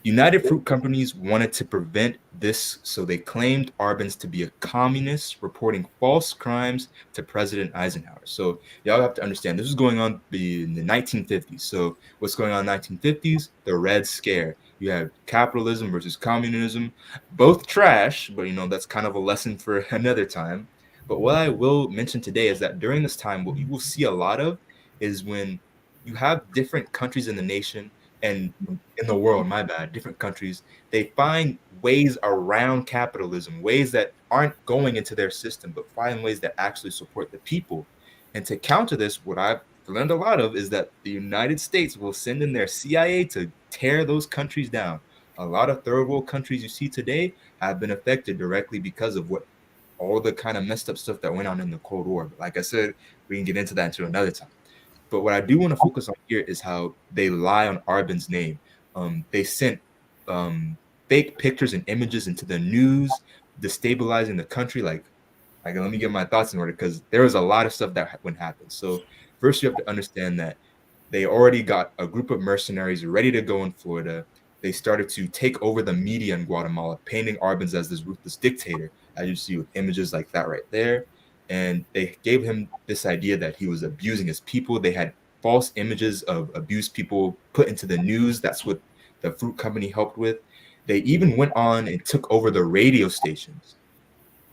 United Fruit Companies wanted to prevent this, so they claimed Arbenz to be a communist, reporting false crimes to President Eisenhower. So y'all have to understand, this was going on in the 1950s. So what's going on in the 1950s? The Red Scare. You have capitalism versus communism, both trash, but, you know, that's kind of a lesson for another time. But what I will mention today is that during this time, what you will see a lot of is when you have different countries in the nation and in the world, my bad, different countries, they find ways around capitalism, ways that aren't going into their system, but find ways that actually support the people. And to counter this, what I've learned a lot of is that the United States will send in their CIA to tear those countries down. A lot of third world countries you see today have been affected directly because of what all the kind of messed up stuff that went on in the Cold War. But like I said, we can get into that into another time. But what I do want to focus on here is how they lie on Arben's name. They sent fake pictures and images into the news, destabilizing the country. Like, let me get my thoughts in order because there was a lot of stuff that would happen. So first, you have to understand that they already got a group of mercenaries ready to go in Florida. They started to take over the media in Guatemala, painting Arbenz as this ruthless dictator, as you see with images like that right there. And they gave him this idea that he was abusing his people. They had false images of abused people put into the news. That's what the fruit company helped with. They even went on and took over the radio stations.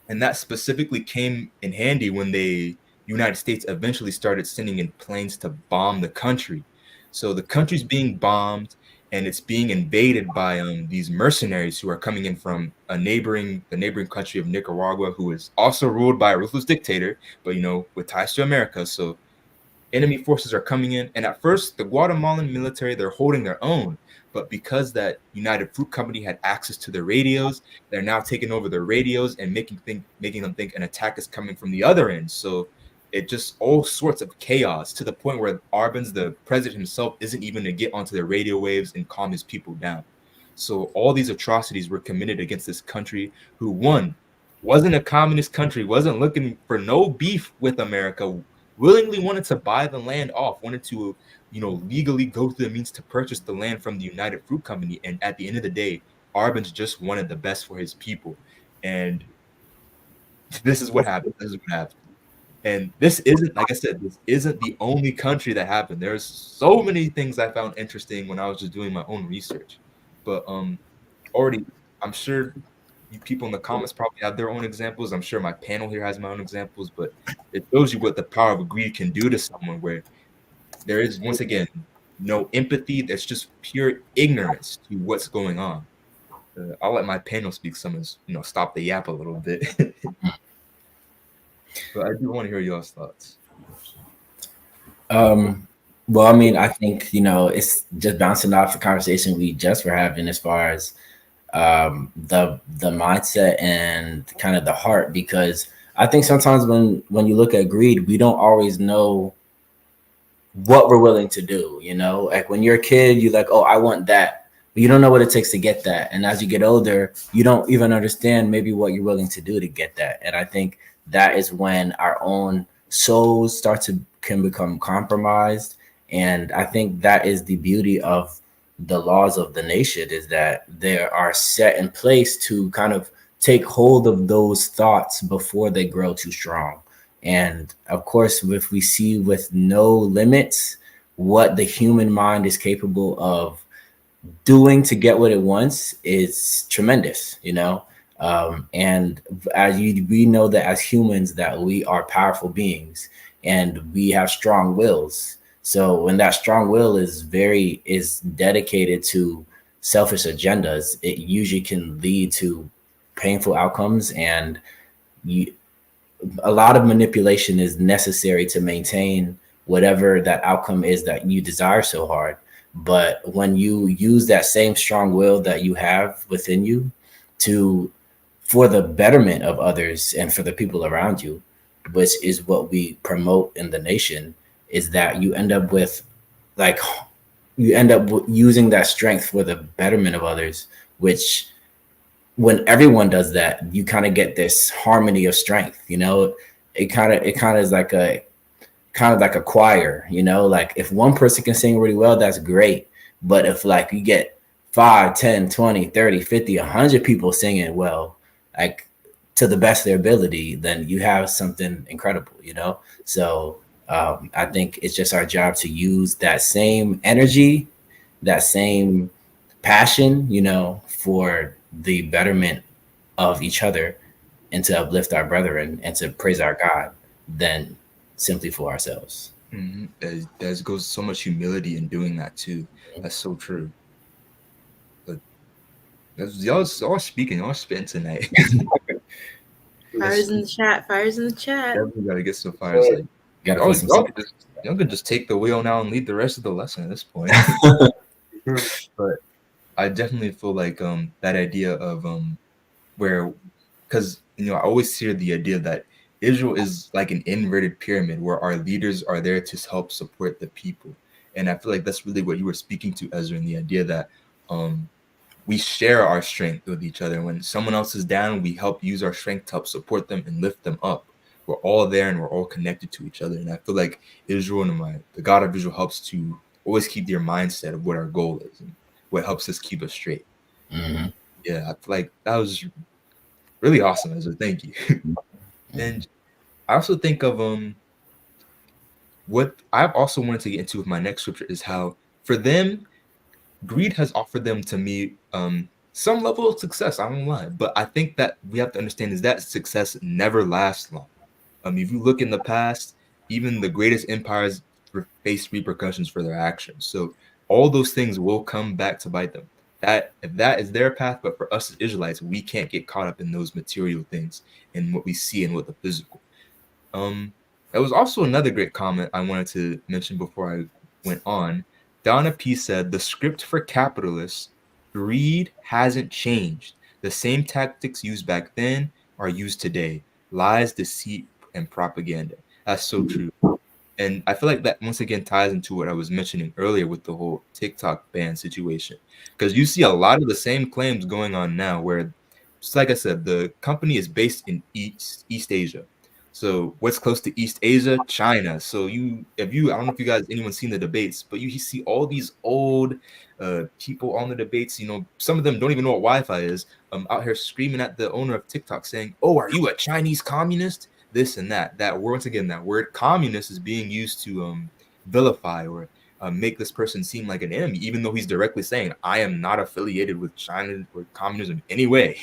And that specifically came in handy when the United States eventually started sending in planes to bomb the country. So the country's being bombed and it's being invaded by these mercenaries who are coming in from the neighboring country of Nicaragua, who is also ruled by a ruthless dictator, but with ties to America. So enemy forces are coming in, and at first the Guatemalan military, they're holding their own, but because that United Fruit Company had access to their radios, they're now taking over their radios and making them think an attack is coming from the other end. So it just all sorts of chaos to the point where Arbenz, the president himself, isn't even to get onto the radio waves and calm his people down. So all these atrocities were committed against this country who, one, wasn't a communist country, wasn't looking for no beef with America, willingly wanted to buy the land off, wanted to, legally go through the means to purchase the land from the United Fruit Company. And at the end of the day, Arbenz just wanted the best for his people. And this is what happened. And this isn't, like I said, this isn't the only country that happened. There's so many things I found interesting when I was just doing my own research. But already, I'm sure you people in the comments probably have their own examples. I'm sure my panel here has my own examples, but it shows you what the power of greed can do to someone, where there is, once again, no empathy. There's just pure ignorance to what's going on. I'll let my panel speak. Someone's, stop the yap a little bit. But I do want to hear y'all's thoughts. Well, I mean, I think, it's just bouncing off the conversation we just were having as far as the mindset and kind of the heart, because I think sometimes when you look at greed, we don't always know what we're willing to do. Like when you're a kid, you're like, oh, I want that, but you don't know what it takes to get that. And as you get older, you don't even understand maybe what you're willing to do to get that. And I think that is when our own souls can become compromised. And I think that is the beauty of the laws of the nation, is that they are set in place to kind of take hold of those thoughts before they grow too strong. And of course, if we see with no limits what the human mind is capable of doing to get what it wants, is tremendous, and we know that as humans, that we are powerful beings and we have strong wills. So when that strong will is dedicated to selfish agendas, it usually can lead to painful outcomes, and a lot of manipulation is necessary to maintain whatever that outcome is that you desire so hard. But when you use that same strong will that you have within you for the betterment of others and for the people around you, which is what we promote in the nation, is that you end up using that strength for the betterment of others, which when everyone does that, you kind of get this harmony of strength. It kind of is like a choir, like if one person can sing really well, that's great. But if like you get 5, 10, 20, 30, 50, 100 people singing well, like to the best of their ability, then you have something incredible, So I think it's just our job to use that same energy, that same passion, for the betterment of each other and to uplift our brethren and to praise our God, than simply for ourselves. There goes so much humility in doing that too. That's so true. But y'all speaking, y'all spitting tonight. Fires in the chat. Fires in the chat. Definitely gotta get some fires. Like Gotta y'all, put some. y'all could just take the wheel now and lead the rest of the lesson at this point. But I definitely feel like that idea of where, because I always hear the idea that Israel is like an inverted pyramid where our leaders are there to help support the people, and I feel like that's really what you were speaking to, Ezra, in the idea that we share our strength with each other. When someone else is down, we help use our strength to help support them and lift them up. We're all there and we're all connected to each other. And I feel like Israel and the God of Israel helps to always keep your mindset of what our goal is and what helps us keep us straight. Mm-hmm. Yeah, I feel like that was really awesome, Ezra. Thank you. And I also think of what I've also wanted to get into with my next scripture is how for them greed has offered them to me some level of success. I don't lie, but I think that we have to understand is that success never lasts long. If you look in the past, even the greatest empires face repercussions for their actions. So all those things will come back to bite them. That if that is their path, but for us as Israelites, we can't get caught up in those material things and what we see and what the physical. There was also another great comment I wanted to mention before I went on. Donna P said, the script for capitalists, greed hasn't changed. The same tactics used back then are used today. Lies, deceit, and propaganda. That's so true. And I feel like that once again ties into what I was mentioning earlier with the whole TikTok ban situation. Because you see a lot of the same claims going on now where, just like I said, the company is based in East Asia. So what's close to East Asia? China. So I don't know if you guys, anyone's seen the debates, but you see all these old people on the debates, some of them don't even know what Wi-Fi is, out here screaming at the owner of TikTok saying, oh, are you a Chinese communist? This and that. Once again, that word communist is being used to vilify or make this person seem like an enemy, even though he's directly saying, I am not affiliated with China or communism in any way.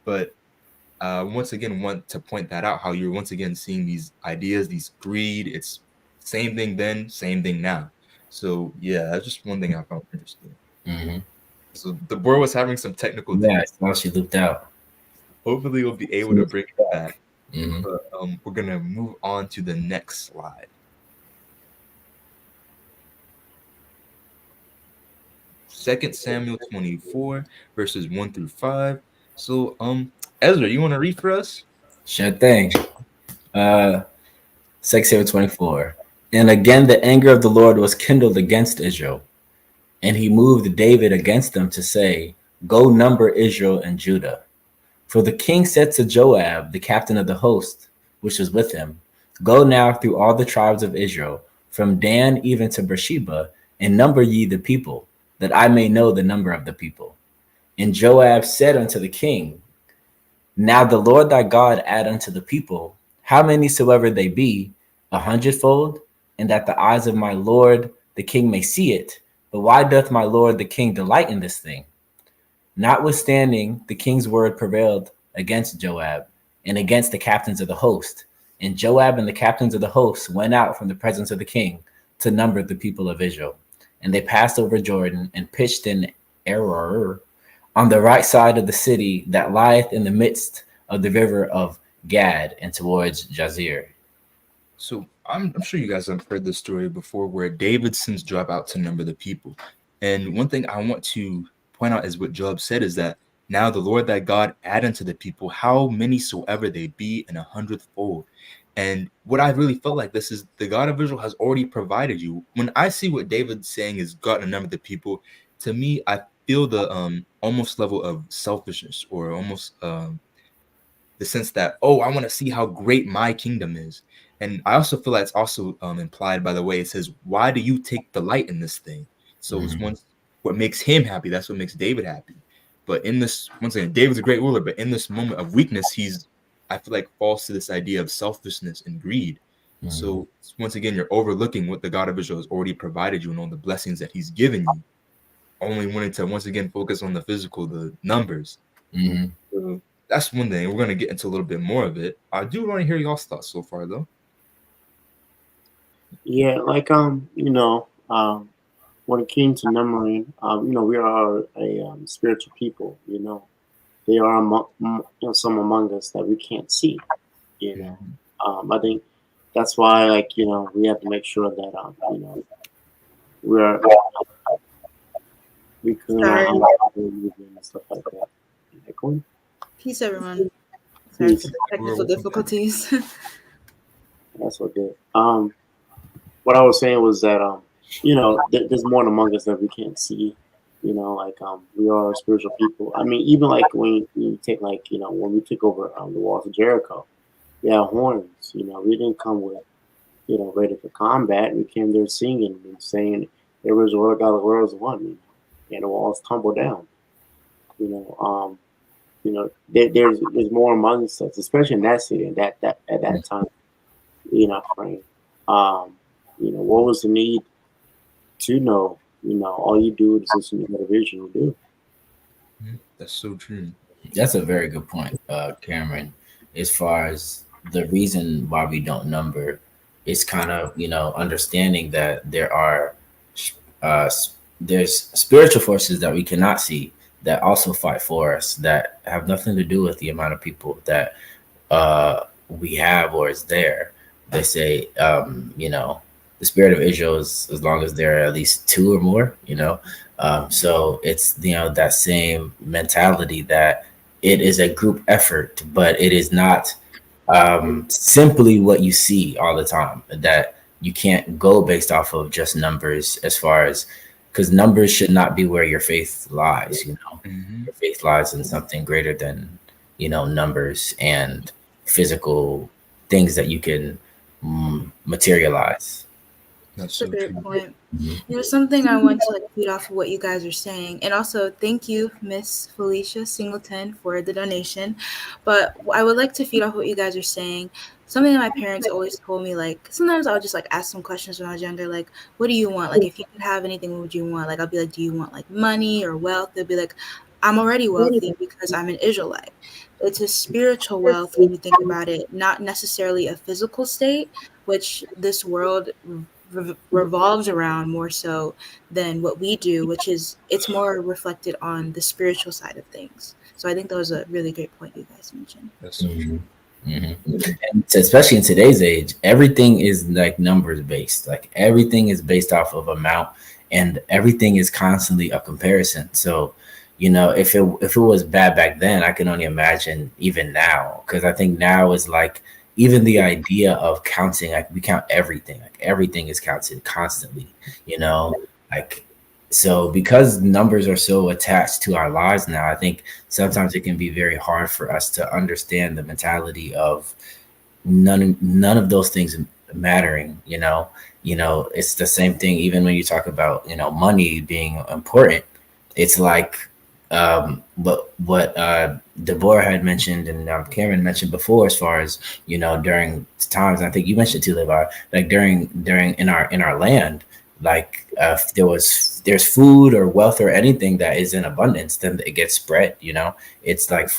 But once again, want to point that out, how you're once again seeing these ideas, these greed. It's same thing then, same thing now. So yeah, that's just one thing I found interesting. Mm-hmm. So the board was having some technical difficulties. Now she looped out. Hopefully we'll be able to bring it back. Mm-hmm. But we're gonna move on to the next slide. 2 Samuel 24 verses 1 through 5. So Ezra, you want to read for us? Sure thing. 2 Samuel 24. And again the anger of the Lord was kindled against Israel, and he moved David against them to say, go number Israel and Judah. For the king said to Joab, the captain of the host, which was with him, go now through all the tribes of Israel, from Dan even to Beersheba, and number ye the people, that I may know the number of the people. And Joab said unto the king, now the Lord thy God add unto the people, how many soever they be, 100-fold, and that the eyes of my Lord the king may see it. But why doth my Lord the king delight in this thing? Notwithstanding, the king's word prevailed against Joab and against the captains of the host. And Joab and the captains of the host went out from the presence of the king to number the people of Israel. And they passed over Jordan and pitched in Aroer on the right side of the city that lieth in the midst of the river of Gad and towards Jazer. So I'm sure you guys have heard this story before where David sends Joab out to number the people. And one thing I want to point out is what Joab said is that now the Lord thy God add unto the people how many soever they be in 100-fold. And what I really felt like this is the God of Israel has already provided you. When I see what David's saying is God to number the people, to me, I feel the almost level of selfishness or almost the sense that, oh, I want to see how great my kingdom is. And I also feel like it's also implied by the way it says, why do you take delight in this thing? So it's what makes him happy. That's what makes David happy. But in this, once again, David's a great ruler, but in this moment of weakness, I feel like falls to this idea of selfishness and greed. So once again, you're overlooking what the God of Israel has already provided you and all the blessings that he's given you, only wanting to once again focus on the physical, the numbers. So that's one thing. We're going to get into a little bit more of it. I do want to hear y'all's thoughts so far, though. Yeah, like when it came to numbering, we are a spiritual people. They are some among us that we can't see. You know, Mhm. I think that's why, like, we have to make sure that we're we clear our Sorry. hands and stuff like that. Echoing? Peace, everyone. Sorry for Peace. the We're technical welcome back. difficulties. That's what good. What I was saying was that there's more among us that we can't see. We are spiritual people. I mean, even like when you take, like, when we took over the walls of Jericho, we had horns. We didn't come with ready for combat. We came there singing and saying, "There was the Lord God, the world is one." And the walls tumble down. You know, um, there's more among us, especially in that city and that at that time. Frame. Um, what was the need to know? All you do is listen to the vision you do. That's so true. That's a very good point, Cameron. As far as the reason why we don't number, is kind of understanding that there's spiritual forces that we cannot see that also fight for us that have nothing to do with the amount of people that we have or is there. They say, the spirit of Israel is as long as there are at least two or more. So it's, that same mentality that it is a group effort, but it is not simply what you see all the time. That you can't go based off of just numbers, as far as, because numbers should not be where your faith lies. Hmm. Your faith lies in something greater than numbers and physical things that you can materialize. That's That's a so great true. point. Mhm. Something I want to like feed off of what you guys are saying, and also thank you, Miss Felicia Singleton, for the donation. But I would like to feed off what you guys are saying. Something that my parents always told me, like sometimes I would just like ask some questions when I was younger, like, "What do you want? Like, if you could have anything, what would you want?" Like, I'll be like, "Do you want like money or wealth?" They'll be like, "I'm already wealthy because I'm an Israelite." It's a spiritual wealth when you think about it, not necessarily a physical state, which this world revolves around more so than what we do, which is it's more reflected on the spiritual side of things. So I think that was a really great point you guys mentioned. That's so Mhm. true. Mhm. And especially in today's age, everything is like numbers based. Like everything is based off of amount, and everything is constantly a comparison. So, if it was bad back then, I can only imagine even now. Because I think now is like, even the idea of counting, like we count everything. Like everything is counted constantly. You know, like, so because numbers are so attached to our lives now, I think sometimes it can be very hard for us to understand the mentality of none of those things mattering. It's the same thing even when you talk about money being important. It's like, but what Deborah had mentioned, and Cameron mentioned before, as far as during times, I think you mentioned too, Levi, like during in our land, like if there's food or wealth or anything that is in abundance, then it gets spread. It's like,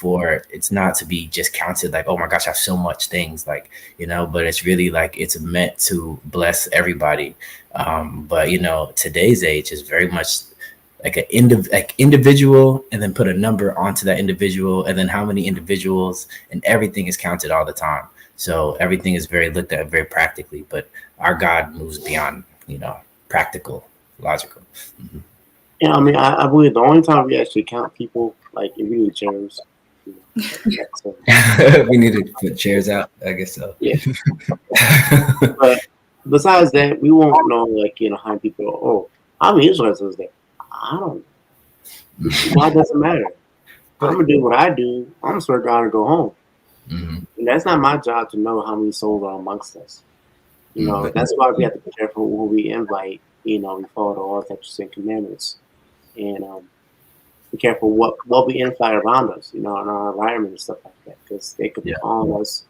it's not to be just counted like, oh my gosh, I have so much things, like, but it's really like it's meant to bless everybody. But today's age is very much like like individual, and then put a number onto that individual, and then how many individuals, and everything is counted all the time. So everything is very looked at very practically, but our God moves beyond practical, logical. Mhm. Yeah, I mean, I believe the only time we actually count people, like, if we need chairs. We need to put chairs out, I guess so. Yeah. But besides that, we won't know, like, how many people. Oh, how many Israelites was there? I don't know. Why does it matter? I'm But gonna do what I do. I'm gonna swear God and go home. Mhm. And that's not my job to know how many souls are amongst us. Mhm. That's why we have to be careful who we invite. We follow all types of commandments, and be careful what we invite around us. In our environment and stuff like that, because they could Yeah. harm us.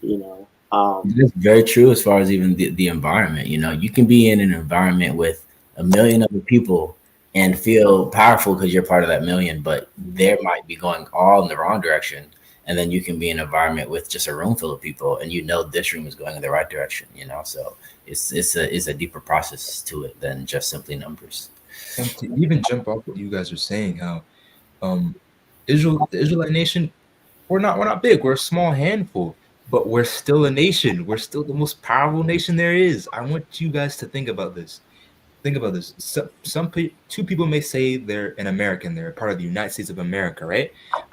It's very true, as far as even the environment. You can be in an environment with a million other people and feel powerful because you're part of that million, but there might be going all in the wrong direction. And then you can be in an environment with just a room full of people, and this room is going in the right direction. So it's a deeper process to it than just simply numbers. And to even jump off what you guys are saying, how um the Israelite nation, we're not big, we're a small handful, but we're still a nation. We're still the most powerful nation there is. I want you guys to think about this. Think about this. Two people may say they're an American, they're part of the United States of America, right?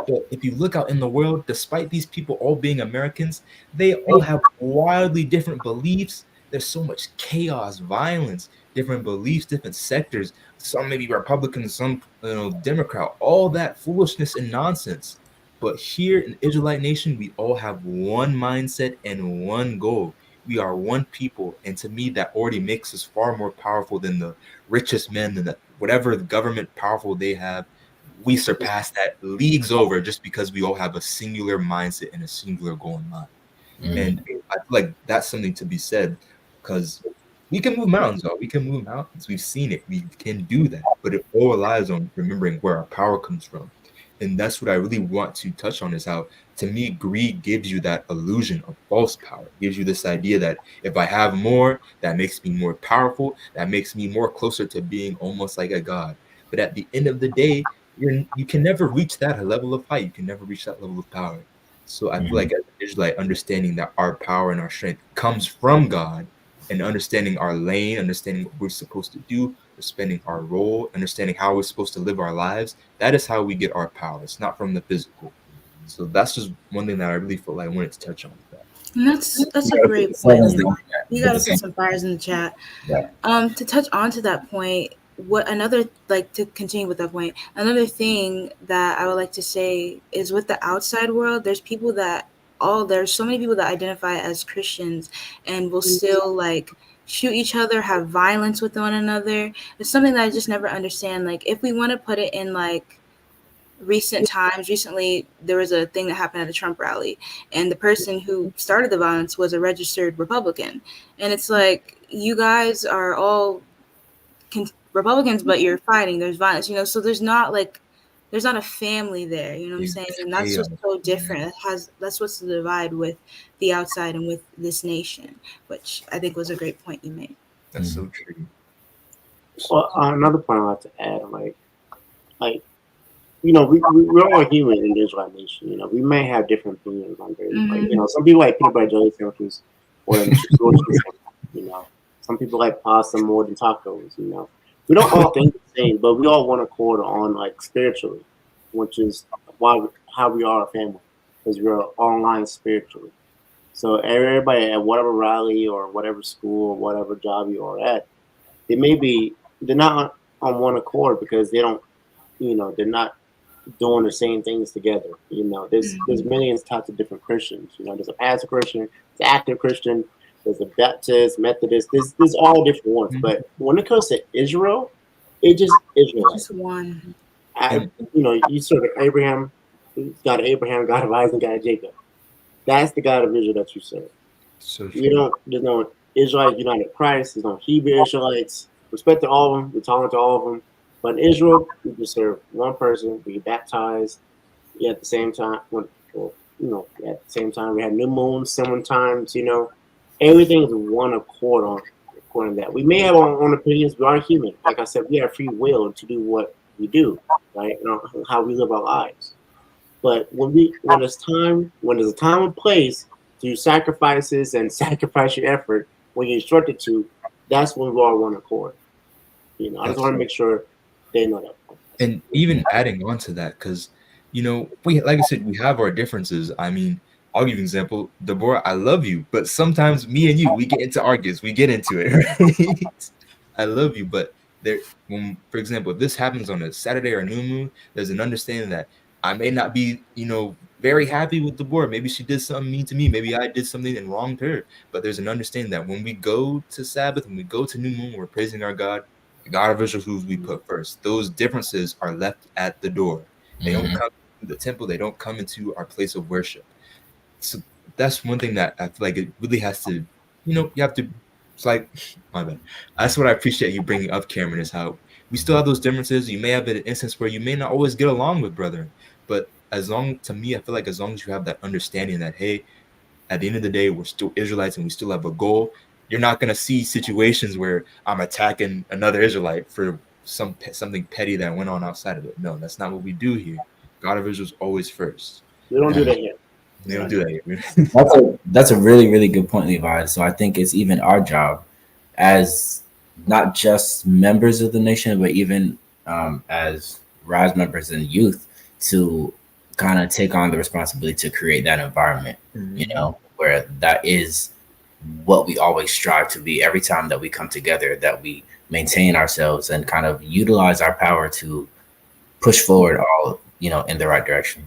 But if you look out in the world, despite these people all being Americans, they all have wildly different beliefs. There's so much chaos, violence, different beliefs, different sectors. Some may be Republican, some Democrat, all that foolishness and nonsense. But here in Israelite Nation, we all have one mindset and one goal. We are one people, and to me, that already makes us far more powerful than the richest men, than whatever government powerful they have. We surpass that leagues over just because we all have a singular mindset and a singular goal in mind. And I feel like that's something to be said, because we can move mountains, though. We can move mountains. We've seen it. We can do that. But it all relies on remembering where our power comes from. And that's what I really want to touch on, is how, to me, greed gives you that illusion of false power. It gives you this idea that if I have more, that makes me more powerful. That makes me more closer to being almost like a god. But at the end of the day, you can never reach that level of height. You can never reach that level of power. So I feel like as an Israelite, understanding that our power and our strength comes from God, and understanding our lane, understanding what we're supposed to do, understanding our role, understanding how we're supposed to live our lives, that is how we get our power. It's not from the physical. So that's just one thing that I really felt like I wanted to touch on with that. And that's a great point. You got to put some fires in the chat. Yeah. To touch on to that point, to continue with that point, another thing that I would like to say is, with the outside world, there's so many people that identify as Christians and will still shoot each other, have violence with one another. It's something that I just never understand. Like, if we want to put it in recently there was a thing that happened at a Trump rally, and the person who started the violence was a registered Republican. And it's like, you guys are all Republicans, but you're fighting, there's violence, so there's not a family there, you know what I'm saying? And that's just so different. That's what's the divide with the outside and with this nation, which I think was a great point you made. That's so true. Well, another point I'd like to add, we're all human in the Israelite nation. We may have different opinions on things. Some people like peanut butter jelly sandwiches, or some people like pasta more than tacos. We don't all think the same, but we all want to accord on spiritually, which is how we are a family, because we're online spiritually. So everybody at whatever rally or whatever school or whatever job you are at, they're not on one accord, because they don't, they're not doing the same things together. There's millions types of different Christians. There's a pastor Christian, there's an active Christian, there's a Baptist, Methodist. There's all different ones. But when it comes to Israel, it just Israel. Just one. You serve Abraham, God of Abraham, God of Isaac, God of Jacob. That's the God of Israel that you serve. So There's no Israelite united in Christ. There's no Hebrew Israelites. Respect to all of them. We're tolerant to all of them. But in Israel, we just serve one person. We baptized. At the same time, at the same time, we had new moons, similar times. Everything is one accord on according to that. We may have our own opinions. We are human. Like I said, we have free will to do what we do, right? How we live our lives. But when there's a time and place to do sacrifices and sacrifice your effort, when you're instructed to, that's when we are one accord. I just want to make sure they know that. And even adding on to that, because like I said, we have our differences. I mean, I'll give you an example. Deborah, I love you, but sometimes me and you, we get into arguments. We get into it, right? I love you, but for example, if this happens on a Saturday or a new moon, there's an understanding that I may not be, very happy with Deborah. Maybe she did something mean to me. Maybe I did something and wronged her. But there's an understanding that when we go to Sabbath, when we go to new moon, we're praising our God, the God of Israel, who we put first. Those differences are left at the door. They don't come to the temple. They don't come into our place of worship. So that's one thing that I feel like it really has to, you have to, it's like, my bad. That's what I appreciate you bringing up, Cameron, is how we still have those differences. You may have an instance where you may not always get along with brethren, but to me, I feel like as long as you have that understanding that, hey, at the end of the day, we're still Israelites and we still have a goal, you're not going to see situations where I'm attacking another Israelite for something petty that went on outside of it. No, that's not what we do here. God of Israel is always first. We don't do And that here. they don't do that here. That's a really, really good point, Levi. So I think it's even our job as not just members of the nation, but even as RISE members and youth to kind of take on the responsibility to create that environment, you Mhm. know, where that is what we always strive to be every time that we come together, that we maintain ourselves and kind of utilize our power to push forward all, in the right direction.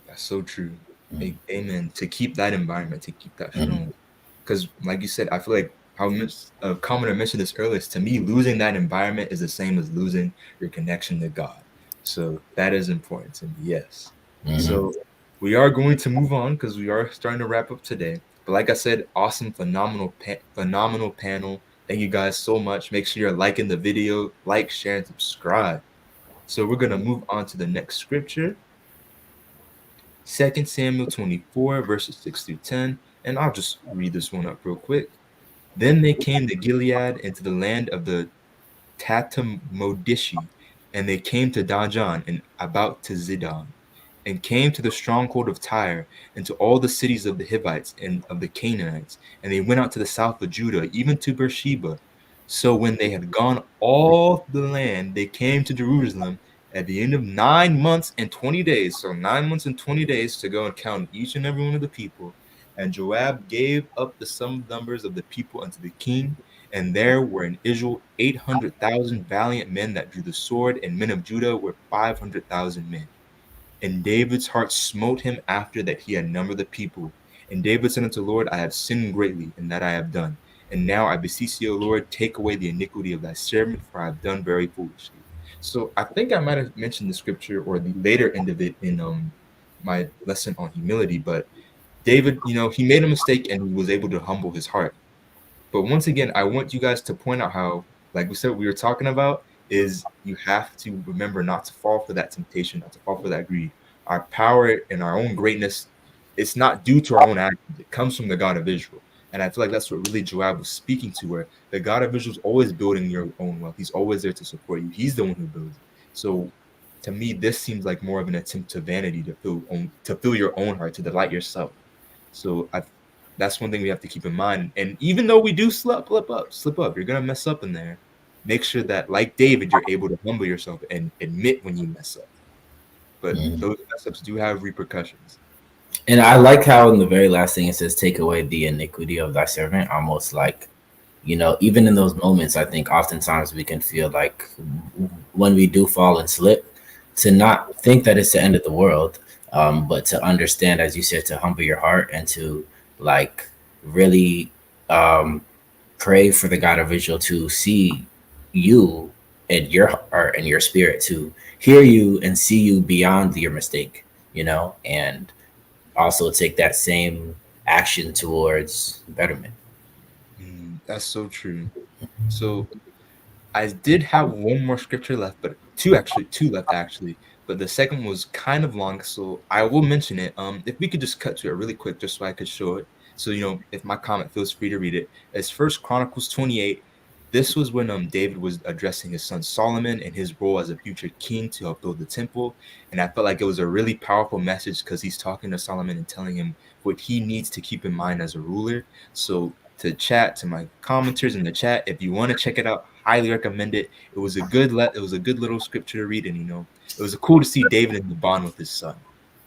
That's so true. Mm-hmm. Amen. To keep that environment, to keep that Mm-hmm. strong. Because, like you said, I feel like how Commoner mentioned this earlier. To me, losing that environment is the same as losing your connection to God. So that is important to me. Yes. Mm-hmm. So we are going to move on because we are starting to wrap up today. But like I said, awesome, phenomenal panel. Thank you guys so much. Make sure you're liking the video, like, share, and subscribe. So we're gonna move on to the next scripture. 2 Samuel 24, verses 6 through 10. And I'll just read this one up real quick. Then they came to Gilead into the land of the Tatamodishi, and they came to Dajan and about to Zidon, and came to the stronghold of Tyre, and to all the cities of the Hivites and of the Canaanites, and they went out to the south of Judah, even to Beersheba. So when they had gone all the land, they came to Jerusalem at the end of 9 months and 20 days. So 9 months and 20 days to go and count each and every one of the people. And Joab gave up the sum numbers of the people unto the king, and there were in Israel 800,000 valiant men that drew the sword, and men of Judah were 500,000 men. And David's heart smote him after that he had numbered the people. And David said unto the Lord, I have sinned greatly in that I have done. And now I beseech thee, O Lord, take away the iniquity of thy servant, for I have done very foolishly. So I think I might have mentioned the scripture or the later end of it in my lesson on humility, but David, he made a mistake and he was able to humble his heart. But once again, I want you guys to point out how, like we said, we were talking about is you have to remember not to fall for that temptation, not to fall for that greed. Our power and our own greatness, it's not due to our own actions. It comes from the God of Israel. And I feel like that's what really Joab was speaking to, where the God of Israel is always building your own wealth. He's always there to support you. He's the one who builds it. So to me, this seems like more of an attempt to vanity, to fill your own heart, to delight yourself. So that's one thing we have to keep in mind. And even though we do slip up, you're gonna mess up in there. Make sure that, like David, you're able to humble yourself and admit when you mess up. But Mm-hmm. those mess ups do have repercussions. And I like how in the very last thing it says, take away the iniquity of thy servant, almost like, even in those moments, I think oftentimes we can feel like when we do fall and slip, to not think that it's the end of the world, but to understand, as you said, to humble your heart and to like really pray for the God of Israel to see you and your heart and your spirit, to hear you and see you beyond your mistake, and also take that same action towards betterment. That's so true. So I did have one more scripture left, but two left actually. But the second was kind of long, so I will mention it. If we could just cut to it really quick, just so I could show it. So if my comment feels free to read it, it's First Chronicles 28. This was when David was addressing his son Solomon and his role as a future king to help build the temple, and I felt like it was a really powerful message because he's talking to Solomon and telling him what he needs to keep in mind as a ruler. So to my commenters in the chat, if you want to check it out, highly recommend it. It was a good little scripture to read, and it was cool to see David in the bond with his son.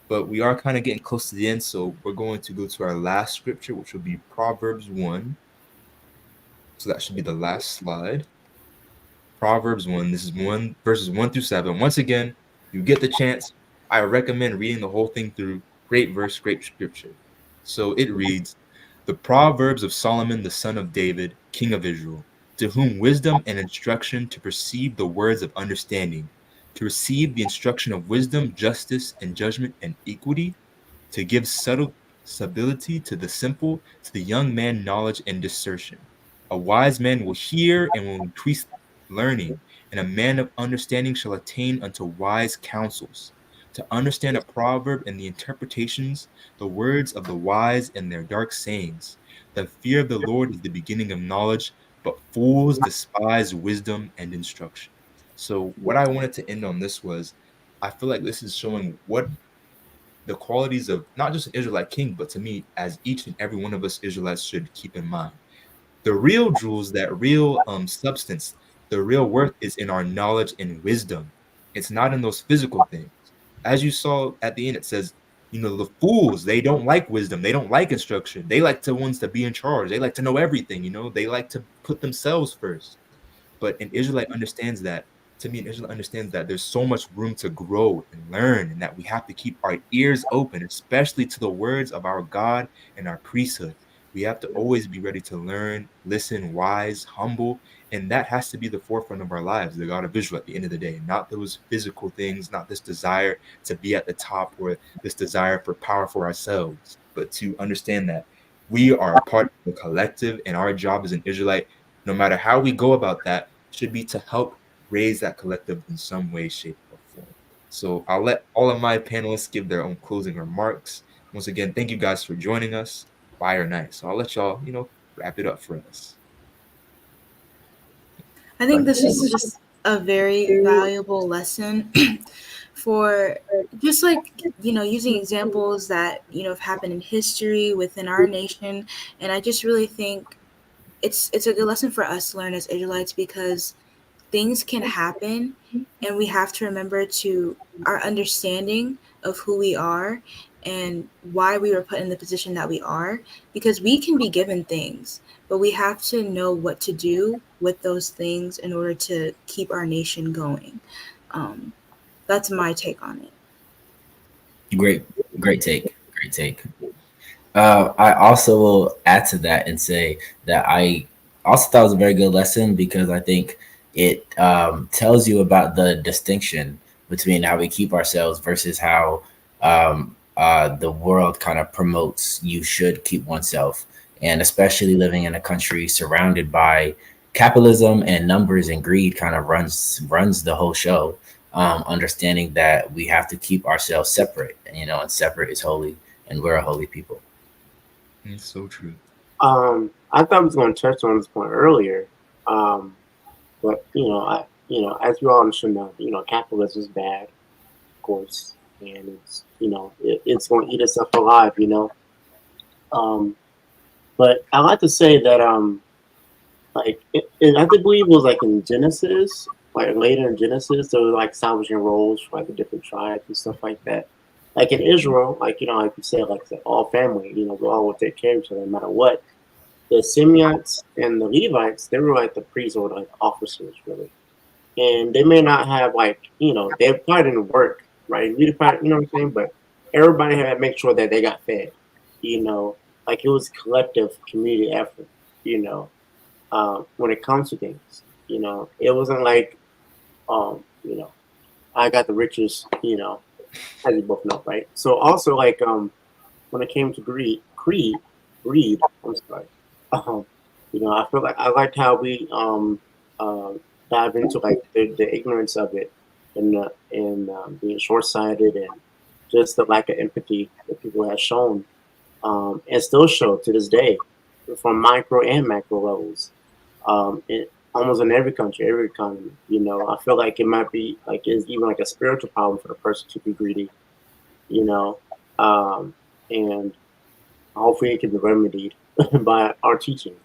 But we are kind of getting close to the end, so we're going to go to our last scripture, which will be Proverbs 1. So that should be the last slide. Proverbs 1. This is 1 verses 1 through 7. Once again, you get the chance, I recommend reading the whole thing through. Great verse, great scripture. So it reads, the Proverbs of Solomon, the son of David, king of Israel, to whom wisdom and instruction to perceive the words of understanding, to receive the instruction of wisdom, justice, and judgment and equity, to give subtle stability to the simple, to the young man knowledge and discernment. A wise man will hear and will increase learning, and a man of understanding shall attain unto wise counsels. To understand a proverb and the interpretations, the words of the wise and their dark sayings, The fear of the Lord is the beginning of knowledge, but fools despise wisdom and instruction. So, what I wanted to end on this was I feel like this is showing what the qualities of not just an Israelite king, but to me, as each and every one of us Israelites should keep in mind. The real jewels, that real substance, the real worth is in our knowledge and wisdom. It's not in those physical things. As you saw at the end, it says, the fools, they don't like wisdom. They don't like instruction. They like to ones to be in charge. They like to know everything, they like to put themselves first. But an Israelite understands that. To me, an Israelite understands that there's so much room to grow and learn, and that we have to keep our ears open, especially to the words of our God and our priesthood. We have to always be ready to learn, listen, wise, humble, and that has to be the forefront of our lives, the God of Israel at the end of the day, not those physical things, not this desire to be at the top or this desire for power for ourselves, but to understand that we are a part of the collective, and our job as an Israelite, no matter how we go about that, should be to help raise that collective in some way, shape, or form. So I'll let all of my panelists give their own closing remarks. Once again, thank you guys for joining us. Fire night. So I'll let y'all, wrap it up for us. I think this is just a very valuable lesson for just like, using examples that, have happened in history within our nation. And I just really think it's a good lesson for us to learn as Israelites, because things can happen and we have to remember to our understanding of who we are and why we were put in the position that we are, because we can be given things, but we have to know what to do with those things in order to keep our nation going. That's my take on it. Great take. Great take. I also will add to that and say that I also thought it was a very good lesson, because I think it tells you about the distinction between how we keep ourselves versus how the world kind of promotes you should keep oneself. And especially living in a country surrounded by capitalism and numbers and greed kind of runs the whole show. Understanding that we have to keep ourselves separate, and separate is holy, and we're a holy people. It's so true. I thought I was going to touch on this point earlier, but as we all should know, capitalism is bad, of course, and it's going to eat itself alive, But I like to say that I believe it was like in Genesis, like later in Genesis, they were like establishing roles for like the different tribes and stuff like that. Like in Israel, like like you said, like the all family, we all would take care of each other no matter what. The Simeonites and the Levites, they were like the priests or like officers, really. And they may not have like, they probably didn't work, right? We probably, you know what I'm saying? But everybody had to make sure that they got fed, like it was collective community effort, when it comes to things, it wasn't like, I got the richest, as you both know, right? So also like, when it came to greed, I'm sorry. Um, I feel like I liked how we dive into like the ignorance of it and being short sighted and just the lack of empathy that people have shown and still show to this day from micro and macro levels. Almost in every country, every economy, I feel like it might be like it's even like a spiritual problem for the person to be greedy, you know, and hopefully it can be remedied by our teachings.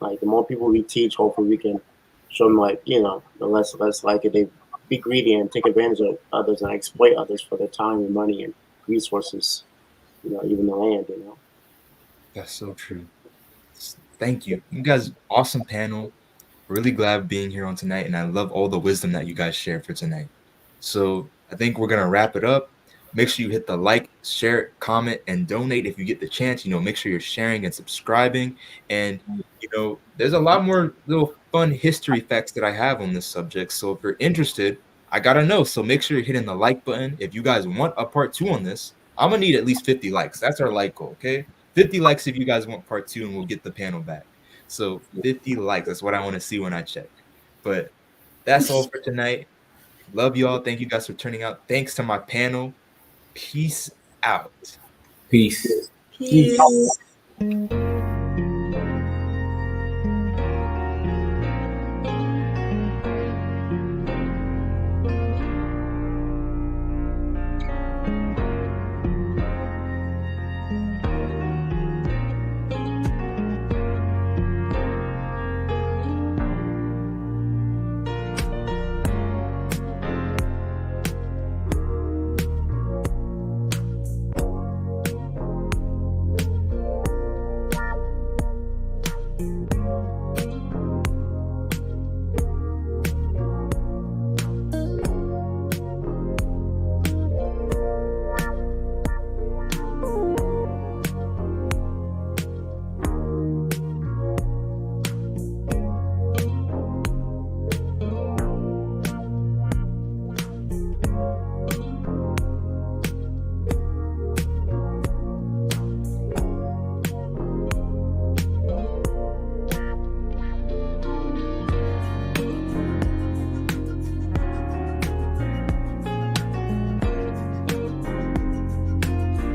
Like the more people we teach, hopefully we can show them like the less likely they be greedy and take advantage of others and exploit others for their time and money and resources. Even the land. That's so true. Thank you. You guys, awesome panel. Really glad being here on tonight, and I love all the wisdom that you guys shared for tonight. So I think we're gonna wrap it up. Make sure you hit the like, share, comment, and donate if you get the chance. Make sure you're sharing and subscribing. And there's a lot more little fun history facts that I have on this subject. So if you're interested, I gotta know. So make sure you're hitting the like button. If you guys want a part 2 on this, I'm gonna need at least 50 likes. That's our like goal, okay? 50 likes if you guys want part 2, and we'll get the panel back. So 50 likes, that's what I want to see when I check. But that's all for tonight. Love y'all. Thank you guys for turning out. Thanks to my panel. Peace out. Peace. Peace. Bye.